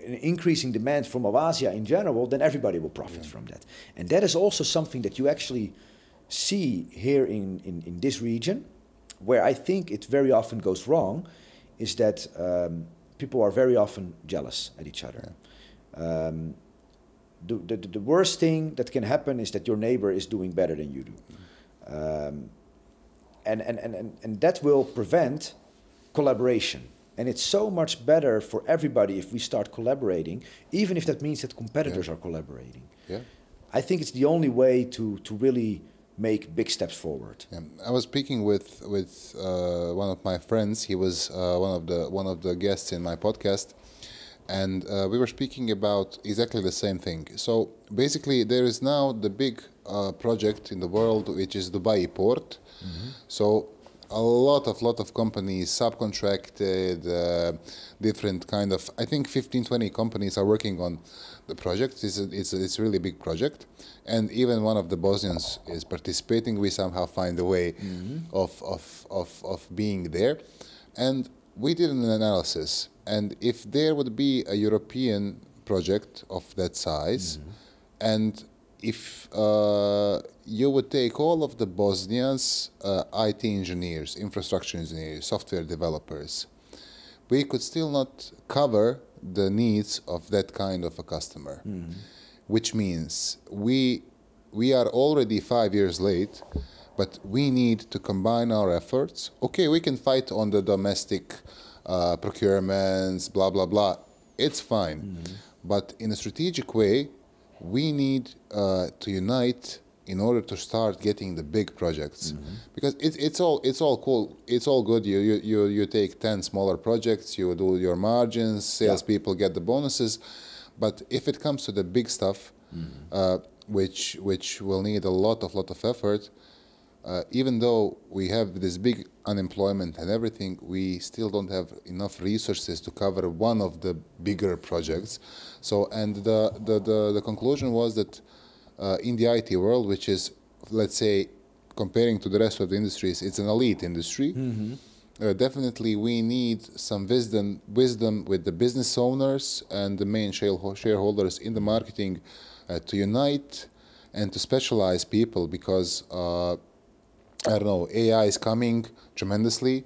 increasing demand for Malvasia in general, then everybody will profit from that. And that is also something that you actually see here in this region, where I think it very often goes wrong, is that people are very often jealous at each other. The worst thing that can happen is that your neighbor is doing better than you do. And that will prevent collaboration. And it's so much better for everybody if we start collaborating, even if that means that competitors are collaborating. I think it's the only way to really make big steps forward. I was speaking with one of my friends. He was one of the guests in my podcast, and we were speaking about exactly the same thing. So basically, there is now the big project in the world, which is Dubai Port. So a lot of companies subcontracted, different kind of, I think 15, 20 companies are working on the project. It's a really big project. And even one of the Bosnians is participating. We somehow find a way of being there. And we did an analysis. And if there would be a European project of that size, and if you would take all of the Bosnians, IT engineers, infrastructure engineers, software developers, we could still not cover the needs of that kind of a customer. Which means we are already 5 years late, but we need to combine our efforts. Okay, we can fight on the domestic procurements, blah, blah, blah. It's fine. But in a strategic way, we need to unite in order to start getting the big projects, because it's all cool, it's all good. You take 10 smaller projects, you do your margins, salespeople get the bonuses, but if it comes to the big stuff, which will need a lot of effort, even though we have this big unemployment and everything, we still don't have enough resources to cover one of the bigger projects. So, and the conclusion was that in the IT world, which is, let's say, comparing to the rest of the industries, it's an elite industry. Definitely we need some wisdom with the business owners and the main shareholders in the marketing to unite and to specialize people, because I don't know, AI is coming tremendously.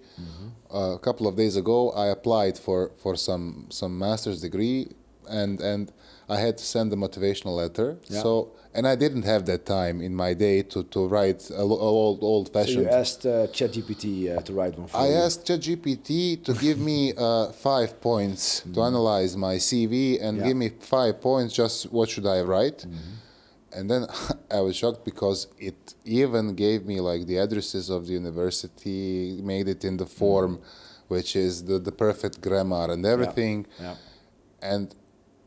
A couple of days ago, I applied for some master's degree, and I had to send a motivational letter. So, and I didn't have that time in my day to write old-fashioned. So you asked ChatGPT to write one for you? I asked ChatGPT to give me 5 points to analyze my CV and give me 5 points. Just what should I write? And then I was shocked, because it even gave me like the addresses of the university, made it in the form, which is the perfect grammar and everything. And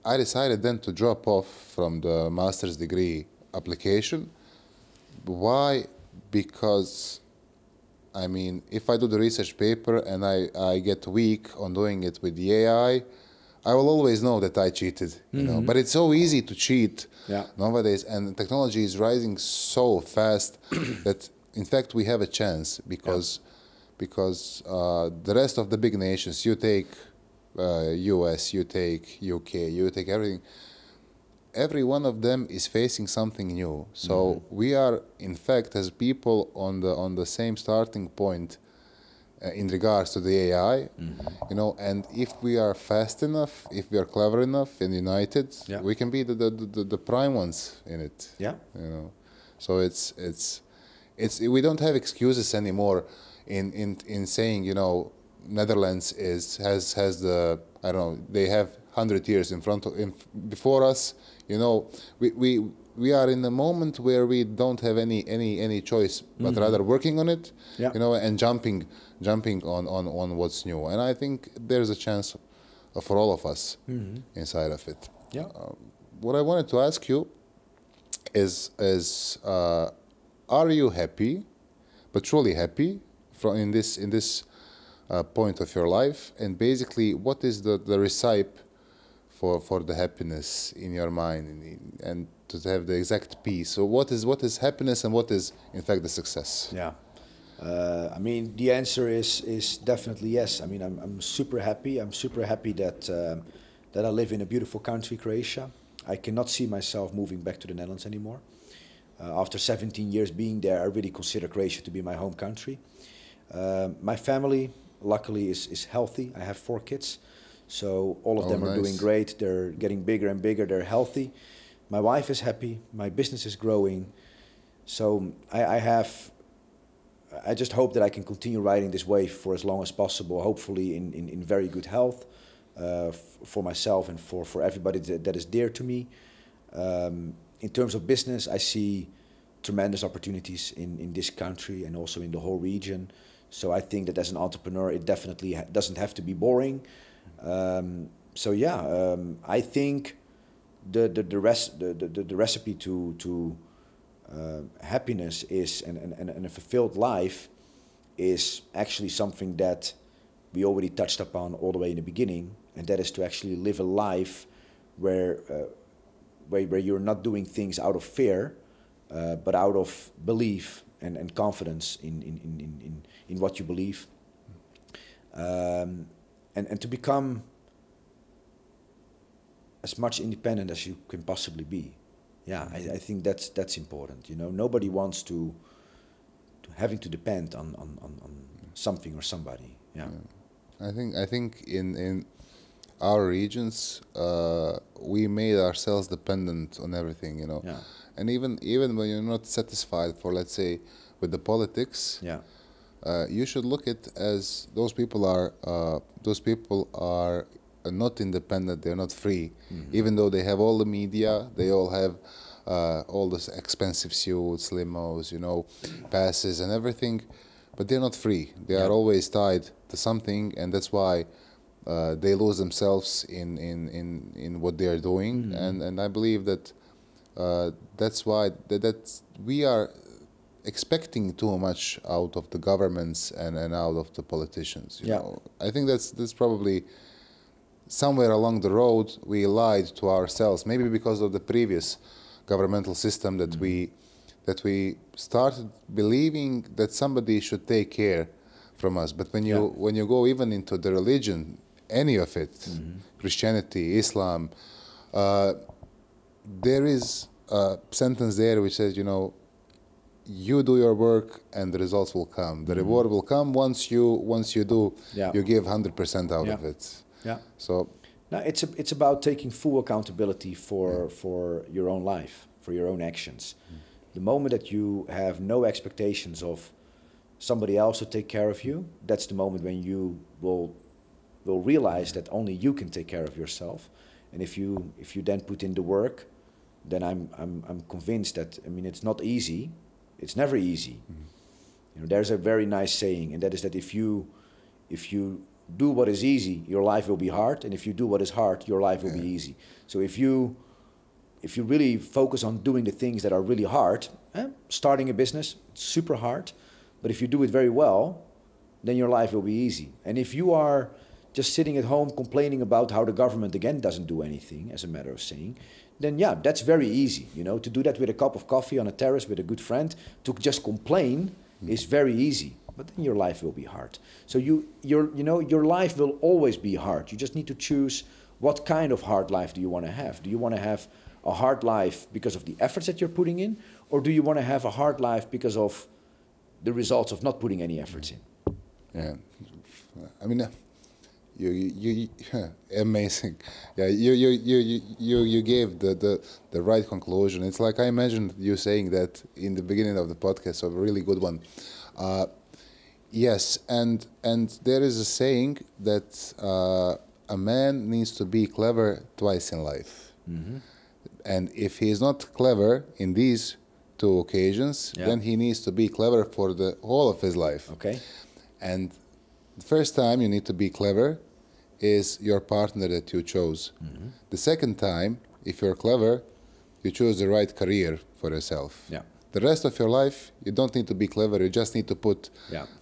I decided then to drop off from the master's degree application. Why? Because, I mean, if I do the research paper and I get weak on doing it with the AI, I will always know that I cheated, you know. But it's so easy to cheat nowadays, and technology is rising so fast that, in fact, we have a chance, because the rest of the big nations, you take US, you take UK, you take everything, every one of them is facing something new. So we are, in fact, as people on the same starting point in regards to the AI, you know, and if we are fast enough, if we are clever enough and united, we can be the prime ones in it. You know, so it's we don't have excuses anymore in saying, you know, Netherlands has the, I don't know, they have 100 years before us. You know, we are in a moment where we don't have any choice, but rather working on it, you know, and jumping on what's new. And I think there's a chance for all of us inside of it. What I wanted to ask you is are you happy, but truly happy in this point of your life? And basically, what is the recipe for the happiness in your mind, and to have the exact peace? So what is happiness, and what is in fact the success? I mean, the answer is definitely yes. I mean, I'm super happy. I'm super happy that I live in a beautiful country, Croatia. I cannot see myself moving back to the Netherlands anymore. After 17 years being there, I really consider Croatia to be my home country. My family, luckily, is healthy. I have 4 kids. So all of them are doing great. They're getting bigger and bigger. They're healthy. My wife is happy. My business is growing. So I just hope that I can continue riding this wave for as long as possible, hopefully in very good health for myself and for everybody that is dear to me. In terms of business, I see tremendous opportunities in this country and also in the whole region. So I think that as an entrepreneur, it definitely doesn't have to be boring. I think the recipe to happiness is and a fulfilled life is actually something that we already touched upon all the way in the beginning, and that is to actually live a life where you're not doing things out of fear, but out of belief and confidence in what you believe, and to become as much independent as you can possibly be. Yeah, I think that's important. You know, nobody wants to having to depend on something or somebody. Yeah. I think in our regions we made ourselves dependent on everything, you know. Yeah. And even when you're not satisfied for, let's say, with the politics, Yeah. you should look at as those people are not independent, they're not free. Even though they have all the media, they all have all this expensive suits, limos, you know, passes and everything, but they're not free. They are always tied to something, and that's why they lose themselves in what they are doing. And I believe that that's why that we are expecting too much out of the governments and out of the politicians. You know, I think that's probably somewhere along the road we lied to ourselves. Maybe because of the previous governmental system that we started believing that somebody should take care from us. But when you go even into the religion, any of it, Christianity, Islam, there is a sentence there which says, you know, you do your work and the results will come. The reward will come once you do. You give 100% out of it. Yeah. So now it's about taking full accountability for your own life, for your own actions. The moment that you have no expectations of somebody else to take care of you, that's the moment when you will realize that only you can take care of yourself. And if you then put in the work, then I'm convinced that, I mean, it's not easy. It's never easy. You know, there's a very nice saying, and that is that if you do what is easy, your life will be hard, and if you do what is hard, your life will be easy. So if you really focus on doing the things that are really hard, starting a business, it's super hard, but if you do it very well, then your life will be easy. And if you are just sitting at home complaining about how the government again doesn't do anything, as a matter of saying, then yeah, that's very easy. You know, to do that with a cup of coffee on a terrace with a good friend, to just complain is very easy. But then your life will be hard. So your life will always be hard. You just need to choose what kind of hard life do you want to have. Do you want to have a hard life because of the efforts that you're putting in, or do you want to have a hard life because of the results of not putting any efforts in? Yeah, I mean, you amazing. Yeah, you gave the right conclusion. It's like I imagined you saying that in the beginning of the podcast, so a really good one. Yes, and there is a saying that a man needs to be clever twice in life. And if he is not clever in these two occasions, then he needs to be clever for the whole of his life. Okay. And the first time you need to be clever is your partner that you chose. The second time, if you're clever, you choose the right career for yourself. Yeah. The rest of your life, you don't need to be clever, you just need to put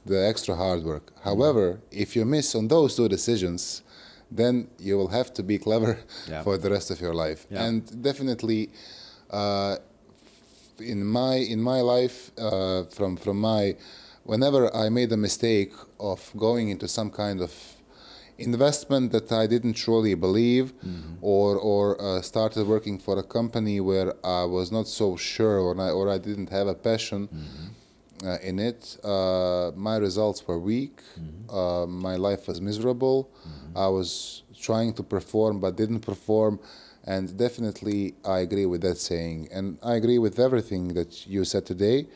the extra hard work. However, if you miss on those two decisions, then you will have to be clever for the rest of your life. And definitely, in my life, from my, whenever I made a mistake of going into some kind of investment that I didn't truly believe, or started working for a company where I was not so sure, or I didn't have a passion in it, my results were weak. My life was miserable. I was trying to perform but didn't perform, and definitely I agree with that saying, and I agree with everything that you said today.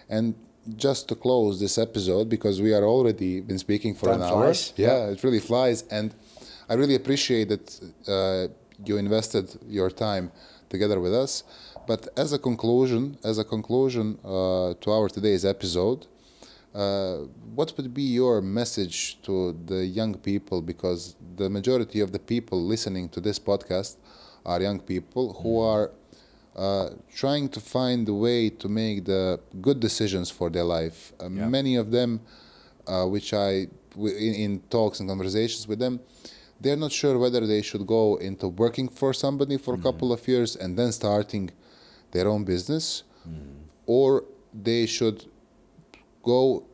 And just to close this episode, because we are already been speaking for an hour. Yeah, it really flies, and I really appreciate that you invested your time together with us. But as a conclusion to our today's episode, what would be your message to the young people? Because the majority of the people listening to this podcast are young people who are trying to find a way to make the good decisions for their life. Many of them which in talks and conversations with them, they're not sure whether they should go into working for somebody for a couple of years and then starting their own business, or they should go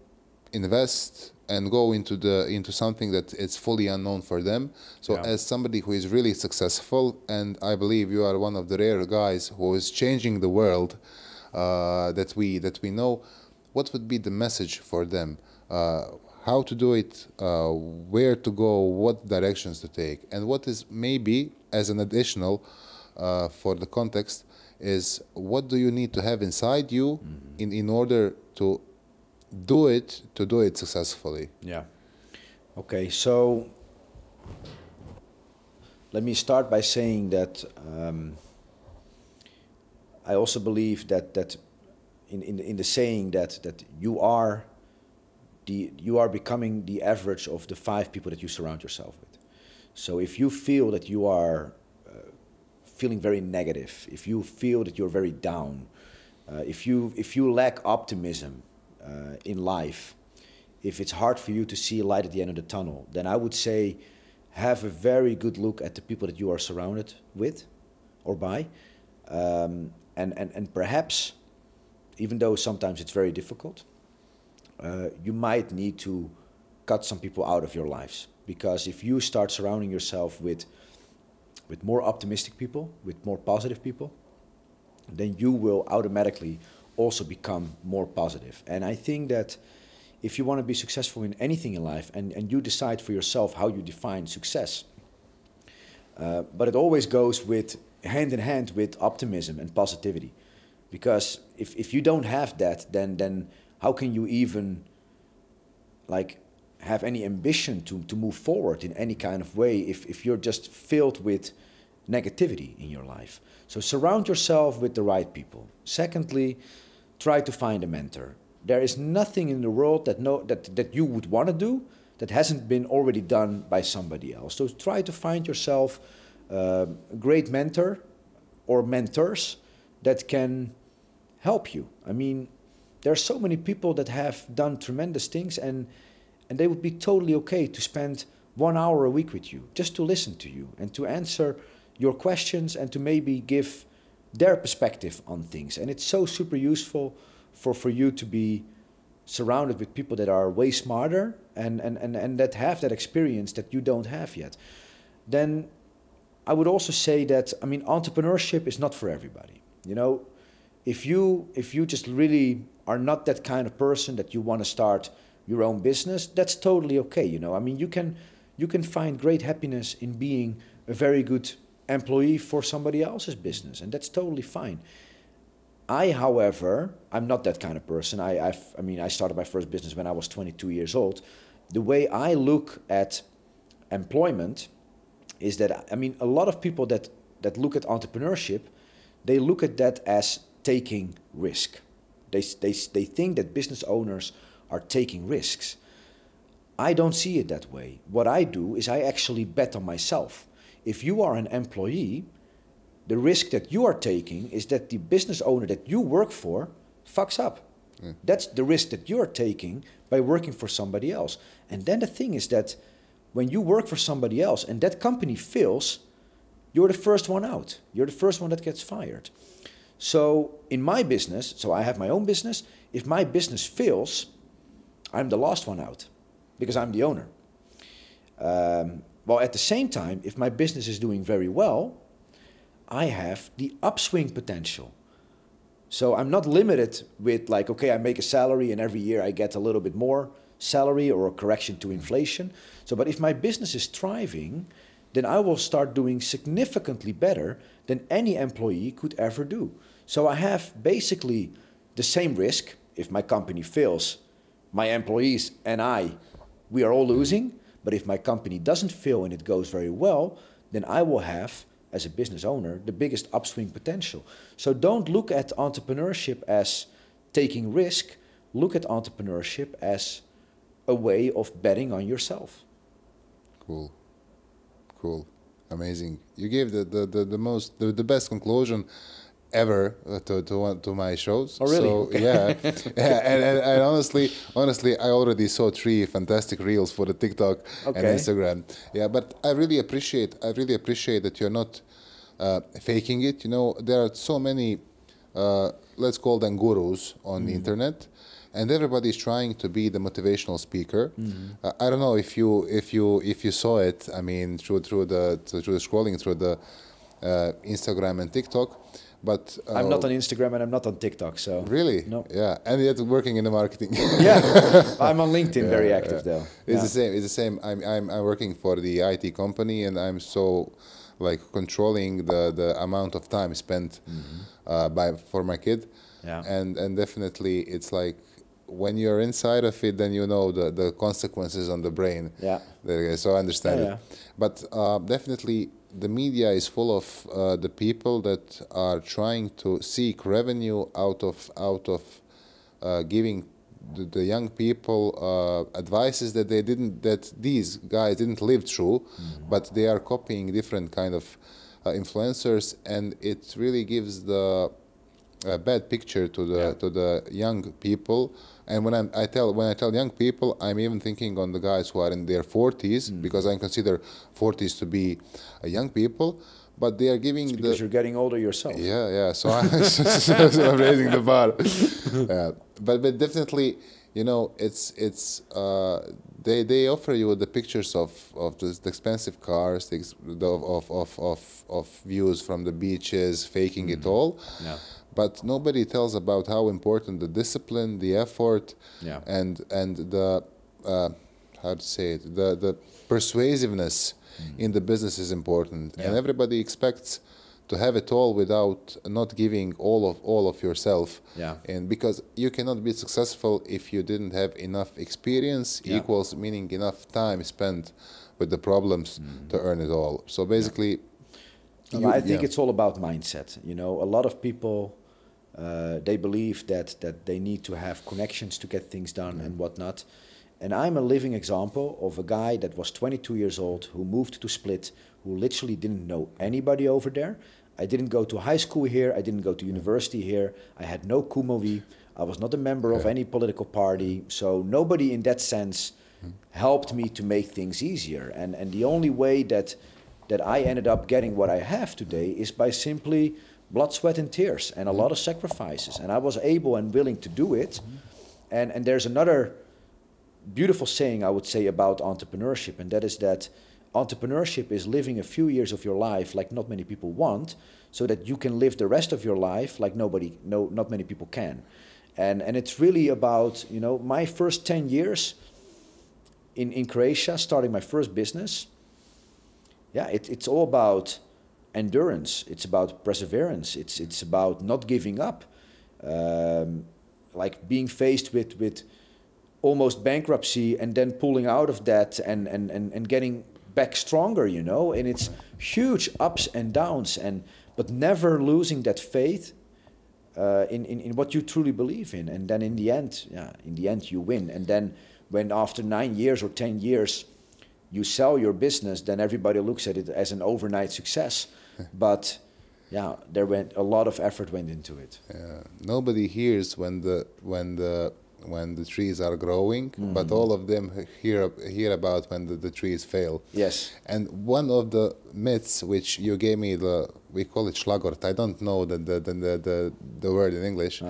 invest and go into something that is fully unknown for them. So as somebody who is really successful, and I believe you are one of the rare guys who is changing the world that we know, what would be the message for them? How to do it, where to go, what directions to take, and what is maybe as an additional for the context is what do you need to have inside you in order to do it successfully? Yeah. Okay, so let me start by saying that I also believe that in the saying that you are becoming the average of the 5 people that you surround yourself with. So if you feel that you are feeling very negative, if you feel that you're very down, if you lack optimism in life, if it's hard for you to see a light at the end of the tunnel, then I would say have a very good look at the people that you are surrounded with or by, and perhaps, even though sometimes it's very difficult, you might need to cut some people out of your lives, because if you start surrounding yourself with more optimistic people, with more positive people, then you will automatically also become more positive. And I think that if you want to be successful in anything in life, and you decide for yourself how you define success, but it always goes hand in hand with optimism and positivity. Because if you don't have that, then how can you even have any ambition to move forward in any kind of way if you're just filled with negativity in your life? So surround yourself with the right people. Secondly, try to find a mentor. There is nothing in the world that you would want to do that hasn't been already done by somebody else. So try to find yourself a great mentor or mentors that can help you. I mean, there are so many people that have done tremendous things, and they would be totally okay to spend 1 hour a week with you, just to listen to you and to answer your questions and to maybe give their perspective on things. And it's so super useful for you to be surrounded with people that are way smarter and that have that experience that you don't have yet. Then I would also say that, I mean, entrepreneurship is not for everybody. You know, if you just really are not that kind of person that you want to start your own business, that's totally okay. You know, I mean, you can find great happiness in being a very good employee for somebody else's business, and that's totally fine. However, I'm not that kind of person. I mean, I started my first business when I was 22 years old. The way I look at employment is that, I mean, a lot of people that look at entrepreneurship, they look at that as taking risk. They think that business owners are taking risks. I don't see it that way. What I do is I actually bet on myself. If you are an employee, the risk that you are taking is that the business owner that you work for fucks up. Yeah. That's the risk that you're taking by working for somebody else. And then the thing is that when you work for somebody else and that company fails, you're the first one out. You're the first one that gets fired. So in my business, so I have my own business, if my business fails, I'm the last one out because I'm the owner. Well, at the same time, if my business is doing very well, I have the upswing potential. So I'm not limited with like, okay, I make a salary and every year I get a little bit more salary or a correction to inflation. So, but if my business is thriving, then I will start doing significantly better than any employee could ever do. So I have basically the same risk. If my company fails, my employees and we are all losing. But if my company doesn't fail and it goes very well, then I will have, as a business owner, the biggest upswing potential. So don't look at entrepreneurship as taking risk. Look at entrepreneurship as a way of betting on yourself. Cool, amazing. You gave the best conclusion, ever to my shows. Oh, really? So Okay. yeah, and honestly, I already saw 3 fantastic reels for the TikTok and Okay. Instagram. Yeah, but I really appreciate that you're not faking it. You know, there are so many, let's call them gurus on the internet, and everybody's trying to be the motivational speaker. I don't know if you saw it. I mean, through the scrolling through the Instagram and TikTok, but I'm not on Instagram and I'm not on TikTok, so really, no. yeah, and yet working in the marketing. Yeah, I'm on LinkedIn, very active though. It's the same. It's the same. I'm working for the IT company, and I'm so like controlling the amount of time spent for my kid. Yeah. And definitely it's like when you're inside of it, then you know the consequences on the brain. Yeah. So I understand Yeah, it. But definitely the media is full of the people that are trying to seek revenue out of giving the young people advices that these guys didn't live through, but they are copying different kind of influencers, and it really gives the bad picture to the young people. And when I tell young people, I'm even thinking on the guys who are in their 40s, because I consider 40s to be young people, but they are giving because you're getting older yourself. Yeah. So I'm raising the bar. But definitely, you know, it's they offer you the pictures of the expensive cars, of views from the beaches, faking it all. Yeah. But nobody tells about how important the discipline, the effort, and the how to say it, the persuasiveness in the business is important. And everybody expects to have it all without not giving all of yourself. Yeah. And because you cannot be successful if you didn't have enough experience, equals meaning enough time spent with the problems to earn it all. So basically, I think it's all about mindset. You know, a lot of people, they believe that they need to have connections to get things done and whatnot. And I'm a living example of a guy that was 22 years old, who moved to Split, who literally didn't know anybody over there. I didn't go to high school here. I didn't go to university here. I had no kumovi. I was not a member of any political party. So nobody in that sense helped me to make things easier. And the only way that I ended up getting what I have today is by simply blood, sweat, and tears, and a lot of sacrifices. And I was able and willing to do it. And there's another beautiful saying, I would say, about entrepreneurship, and that is that entrepreneurship is living a few years of your life like not many people want, so that you can live the rest of your life like not many people can. And it's really about, you know, my first 10 years in Croatia, starting my first business. Yeah, it's all about endurance. It's about perseverance. It's about not giving up. Like being faced with almost bankruptcy and then pulling out of that and getting back stronger, you know. And it's huge ups and downs, but never losing that faith in what you truly believe in. And then in the end you win. And then when after 9 years or 10 years you sell your business, then everybody looks at it as an overnight success. But yeah, a lot of effort went into it. Nobody hears when the trees are growing, but all of them hear about when the trees fail. Yes. And one of the myths which you gave me, we call it schlagwort. I don't know the word in English,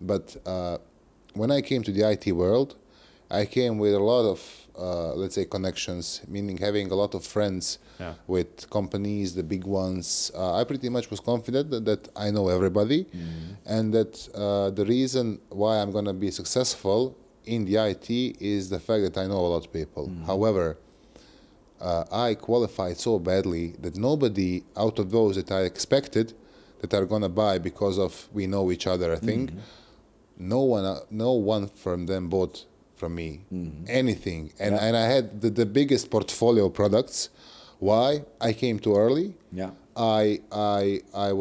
but when I came to the IT world, I came with a lot of let's say connections, meaning having a lot of friends with companies, the big ones. I pretty much was confident that I know everybody, and that the reason why I'm going to be successful in the IT is the fact that I know a lot of people. However, I qualified so badly that nobody out of those that I expected that are going to buy because of we know each other, I think, no one from them bought from me anything, and I had the biggest portfolio of products. Why? I came too early. I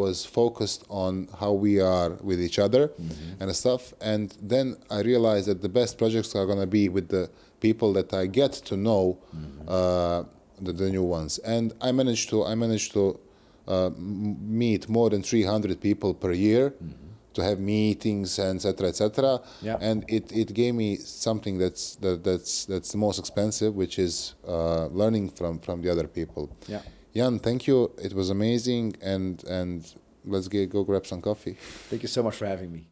was focused on how we are with each other and stuff, and then I realized that the best projects are going to be with the people that I get to know, the new ones. And I managed to meet more than 300 people per year, to have meetings, and etc., etc. Yeah. And it gave me something that's the most expensive, which is learning from the other people. Yeah. Jan, thank you. It was amazing, and let's go grab some coffee. Thank you so much for having me.